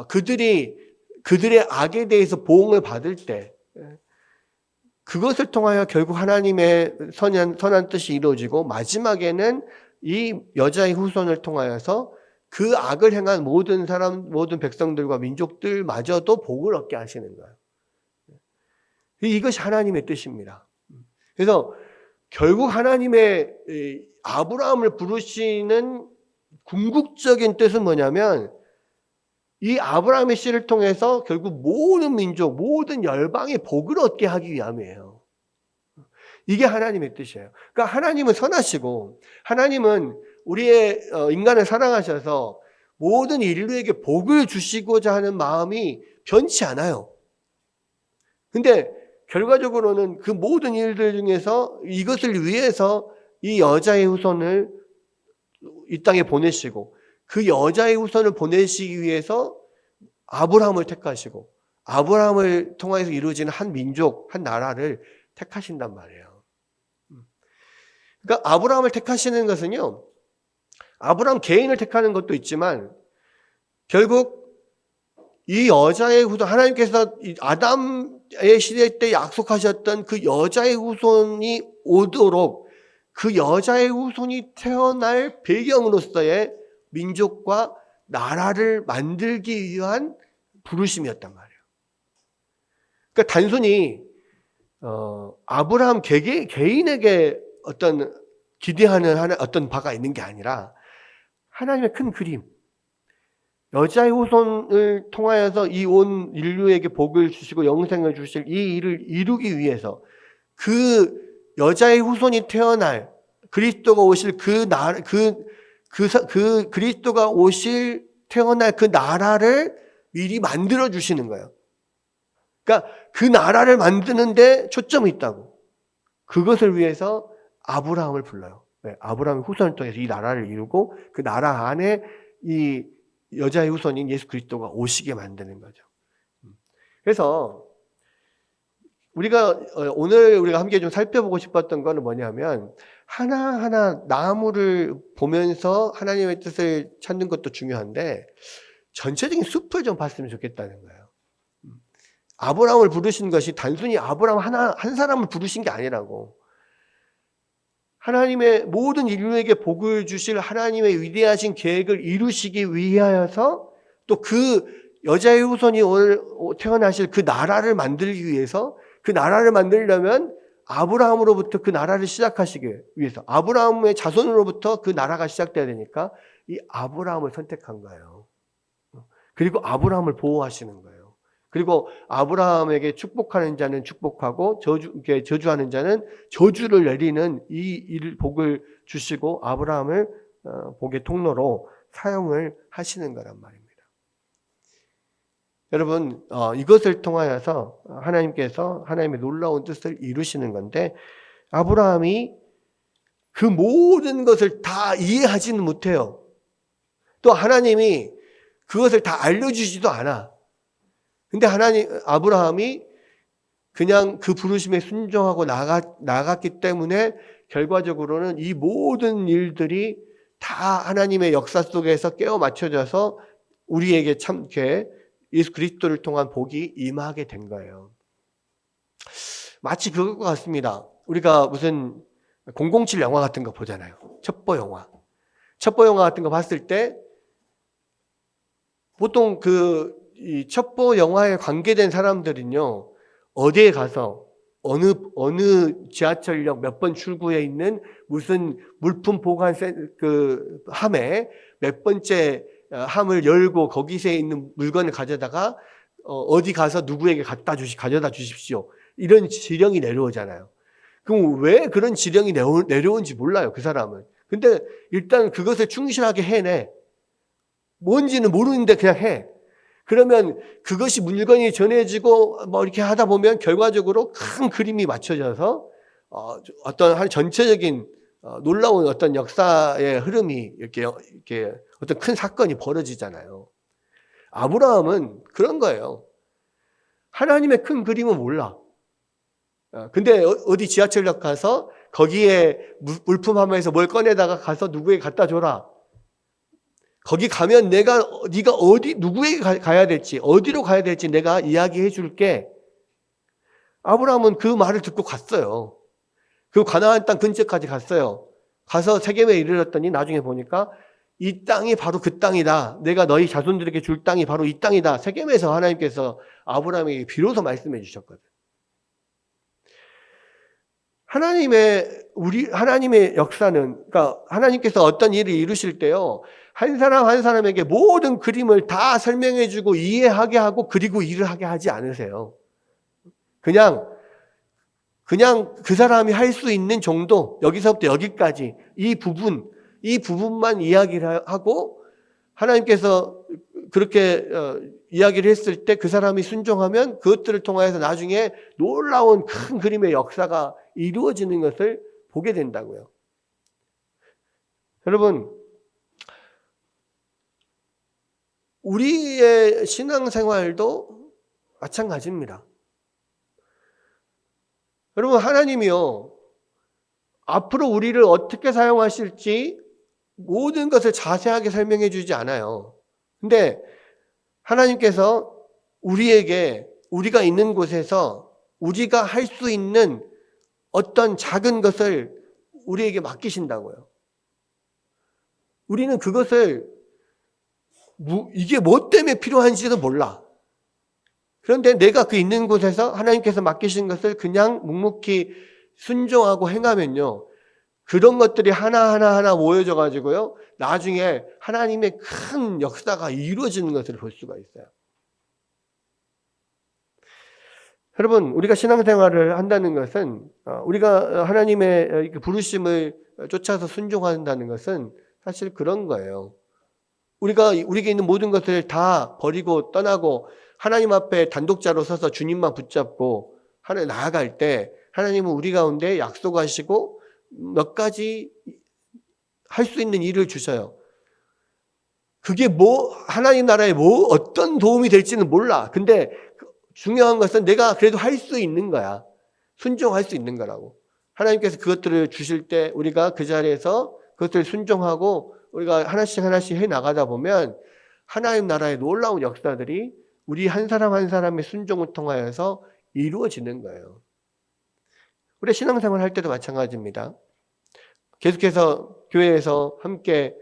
그들의 악에 대해서 보응을 받을 때 그것을 통하여 결국 하나님의 선한 뜻이 이루어지고 마지막에는 이 여자의 후손을 통하여서 그 악을 행한 모든 백성들과 민족들마저도 복을 얻게 하시는 거예요. 이것이 하나님의 뜻입니다. 그래서 결국 하나님의 아브라함을 부르시는 궁극적인 뜻은 뭐냐면 이 아브라함의 씨를 통해서 결국 모든 민족, 모든 열방의 복을 얻게 하기 위함이에요. 이게 하나님의 뜻이에요. 그러니까 하나님은 선하시고 하나님은 우리의 인간을 사랑하셔서 모든 인류에게 복을 주시고자 하는 마음이 변치 않아요. 근데 결과적으로는 그 모든 일들 중에서 이것을 위해서 이 여자의 후손을 이 땅에 보내시고 그 여자의 후손을 보내시기 위해서 아브라함을 택하시고 아브라함을 통해서 이루어지는 한 민족, 한 나라를 택하신단 말이에요. 그러니까 아브라함을 택하시는 것은요, 아브라함 개인을 택하는 것도 있지만 결국 이 여자의 후손, 하나님께서 아담의 시대 때 약속하셨던 그 여자의 후손이 오도록 그 여자의 후손이 태어날 배경으로서의 민족과 나라를 만들기 위한 부르심이었단 말이에요. 그러니까 단순히 아브라함 개인에게 어떤 기대하는 어떤 바가 있는 게 아니라 하나님의 큰 그림, 여자의 후손을 통하여서 이 온 인류에게 복을 주시고 영생을 주실 이 일을 이루기 위해서 그 여자의 후손이 태어날 그리스도가 오실 그리스도가 오실 태어날 그 나라를 미리 만들어 주시는 거예요. 그러니까 그 나라를 만드는데 초점이 있다고. 그것을 위해서 아브라함을 불러요. 네, 아브라함의 후손을 통해서 이 나라를 이루고 그 나라 안에 이 여자의 후손인 예수 그리스도가 오시게 만드는 거죠. 그래서 오늘 우리가 함께 좀 살펴보고 싶었던 거는 뭐냐면 하나하나 나무를 보면서 하나님의 뜻을 찾는 것도 중요한데 전체적인 숲을 좀 봤으면 좋겠다는 거예요. 아브라함을 부르신 것이 단순히 아브라함 한 사람을 부르신 게 아니라고. 하나님의 모든 인류에게 복을 주실 하나님의 위대하신 계획을 이루시기 위하여서 또 그 여자의 후손이 오늘 태어나실 그 나라를 만들기 위해서 그 나라를 만들려면 아브라함으로부터 그 나라를 시작하시기 위해서 아브라함의 자손으로부터 그 나라가 시작돼야 되니까 이 아브라함을 선택한 거예요. 그리고 아브라함을 보호하시는 거예요. 그리고 아브라함에게 축복하는 자는 축복하고 저주하는 자는 저주를 내리는 이 복을 주시고 아브라함을 복의 통로로 사용을 하시는 거란 말입니다. 여러분, 이것을 통하여서 하나님께서 하나님의 놀라운 뜻을 이루시는 건데 아브라함이 그 모든 것을 다 이해하지는 못해요. 또 하나님이 그것을 다 알려주지도 않아. 근데 아브라함이 그냥 그 부르심에 순종하고 나갔기 때문에 결과적으로는 이 모든 일들이 다 하나님의 역사 속에서 깨어 맞춰져서 우리에게 참게 예수 그리스도를 통한 복이 임하게 된 거예요. 마치 그것과 같습니다. 우리가 무슨 007 영화 같은 거 보잖아요. 첩보 영화 같은 거 봤을 때 보통 이 첩보 영화에 관계된 사람들은요, 어디에 가서 어느 지하철역 몇 번 출구에 있는 무슨 물품 보관 함에 몇 번째 함을 열고 거기서 있는 물건을 가져다가 어디 가서 누구에게 가져다 주십시오. 이런 지령이 내려오잖아요. 그럼 왜 그런 지령이 내려온지 몰라요, 그 사람은. 근데 일단 그것을 충실하게 해내. 뭔지는 모르는데 그냥 해. 그러면 그것이 물건이 전해지고 뭐 이렇게 하다 보면 결과적으로 큰 그림이 맞춰져서 어떤 한 전체적인 놀라운 어떤 역사의 흐름이 이렇게 어떤 큰 사건이 벌어지잖아요. 아브라함은 그런 거예요. 하나님의 큰 그림은 몰라. 근데 어디 지하철역 가서 거기에 물품함에서 뭘 꺼내다가 가서 누구에게 갖다 줘라. 거기 가면 네가 어디 누구에게 가야 될지 어디로 가야 될지 내가 이야기해 줄게. 아브라함은 그 말을 듣고 갔어요. 그 가나안 땅 근처까지 갔어요. 가서 세겜에 이르렀더니 나중에 보니까 이 땅이 바로 그 땅이다. 내가 너희 자손들에게 줄 땅이 바로 이 땅이다. 세겜에서 하나님께서 아브라함에게 비로소 말씀해 주셨거든. 하나님의 역사는, 그러니까 하나님께서 어떤 일을 이루실 때요, 한 사람 한 사람에게 모든 그림을 다 설명해 주고 이해하게 하고 그리고 일을 하게 하지 않으세요. 그냥 그 사람이 할 수 있는 정도, 여기서부터 여기까지 이 부분만 이야기를 하고 하나님께서 그렇게 이야기를 했을 때 그 사람이 순종하면 그것들을 통해서 나중에 놀라운 큰 그림의 역사가 이루어지는 것을 보게 된다고요. 여러분, 우리의 신앙생활도 마찬가지입니다. 여러분, 하나님이요, 앞으로 우리를 어떻게 사용하실지 모든 것을 자세하게 설명해 주지 않아요. 근데 하나님께서 우리가 있는 곳에서 우리가 할 수 있는 어떤 작은 것을 우리에게 맡기신다고요. 우리는 그것을 이게 뭐 때문에 필요한지도 몰라. 그런데 내가 그 있는 곳에서 하나님께서 맡기신 것을 그냥 묵묵히 순종하고 행하면요, 그런 것들이 하나하나 모여져 가지고요, 나중에 하나님의 큰 역사가 이루어지는 것을 볼 수가 있어요. 여러분, 우리가 신앙생활을 한다는 것은, 우리가 하나님의 부르심을 쫓아서 순종한다는 것은 사실 그런 거예요. 우리에게 있는 모든 것을 다 버리고 떠나고 하나님 앞에 단독자로 서서 주님만 붙잡고 하나님 나아갈 때, 하나님은 우리 가운데 약속하시고 몇 가지 할 수 있는 일을 주셔요. 그게 하나님 나라에 어떤 도움이 될지는 몰라. 근데 중요한 것은 내가 그래도 할 수 있는 거야. 순종할 수 있는 거라고. 하나님께서 그것들을 주실 때 우리가 그 자리에서 그것들을 순종하고 우리가 하나씩 해 나가다 보면 하나님 나라의 놀라운 역사들이 우리 한 사람 한 사람의 순종을 통하여서 이루어지는 거예요. 우리 신앙생활 할 때도 마찬가지입니다. 계속해서 교회에서 함께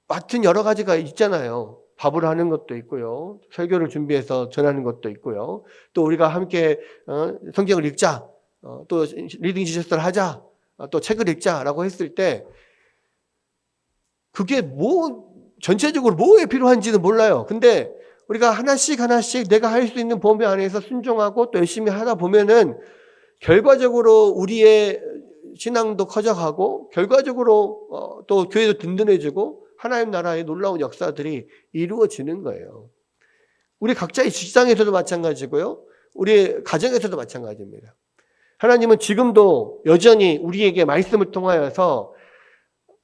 맡은 여러 가지가 있잖아요. 밥을 하는 것도 있고요. 설교를 준비해서 전하는 것도 있고요. 또 우리가 함께 성경을 읽자. 또 리딩 지저스를 하자. 또 책을 읽자라고 했을 때 그게 전체적으로 뭐에 필요한지는 몰라요. 근데 우리가 하나씩 내가 할 수 있는 범위 안에서 순종하고 또 열심히 하다 보면은 결과적으로 우리의 신앙도 커져가고 결과적으로 또 교회도 든든해지고 하나님 나라의 놀라운 역사들이 이루어지는 거예요. 우리 각자의 직장에서도 마찬가지고요. 우리 가정에서도 마찬가지입니다. 하나님은 지금도 여전히 우리에게 말씀을 통하여서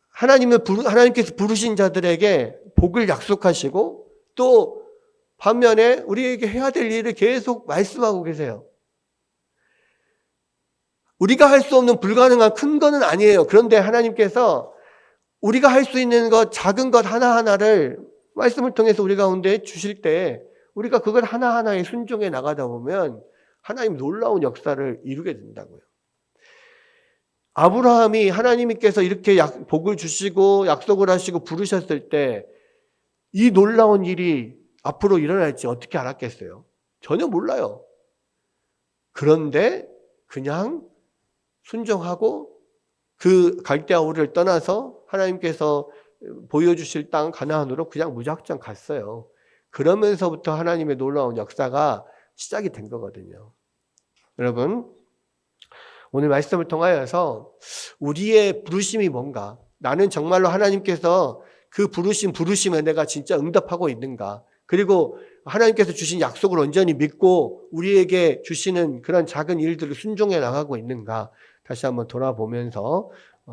하나님께서 부르신 자들에게 복을 약속하시고 또 반면에 우리에게 해야 될 일을 계속 말씀하고 계세요. 우리가 할 수 없는 불가능한 큰 거는 아니에요. 그런데 하나님께서 우리가 할 수 있는 것, 작은 것 하나하나를 말씀을 통해서 우리 가운데 주실 때 우리가 그걸 하나하나에 순종해 나가다 보면 하나님 놀라운 역사를 이루게 된다고요. 아브라함이 하나님께서 이렇게 복을 주시고 약속을 하시고 부르셨을 때 이 놀라운 일이 앞으로 일어날지 어떻게 알았겠어요? 전혀 몰라요. 그런데 그냥 순종하고 그 갈대아 우르를 떠나서 하나님께서 보여주실 땅 가나안으로 그냥 무작정 갔어요. 그러면서부터 하나님의 놀라운 역사가 시작이 된 거거든요. 여러분, 오늘 말씀을 통하여서 우리의 부르심이 뭔가, 나는 정말로 하나님께서 그 부르심에 내가 진짜 응답하고 있는가, 그리고 하나님께서 주신 약속을 온전히 믿고 우리에게 주시는 그런 작은 일들을 순종해 나가고 있는가, 다시 한번 돌아보면서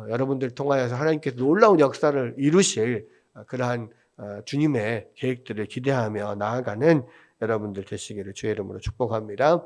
여러분들 통하여서 하나님께서 놀라운 역사를 이루실 그러한 주님의 계획들을 기대하며 나아가는 여러분들 되시기를 주의 이름으로 축복합니다.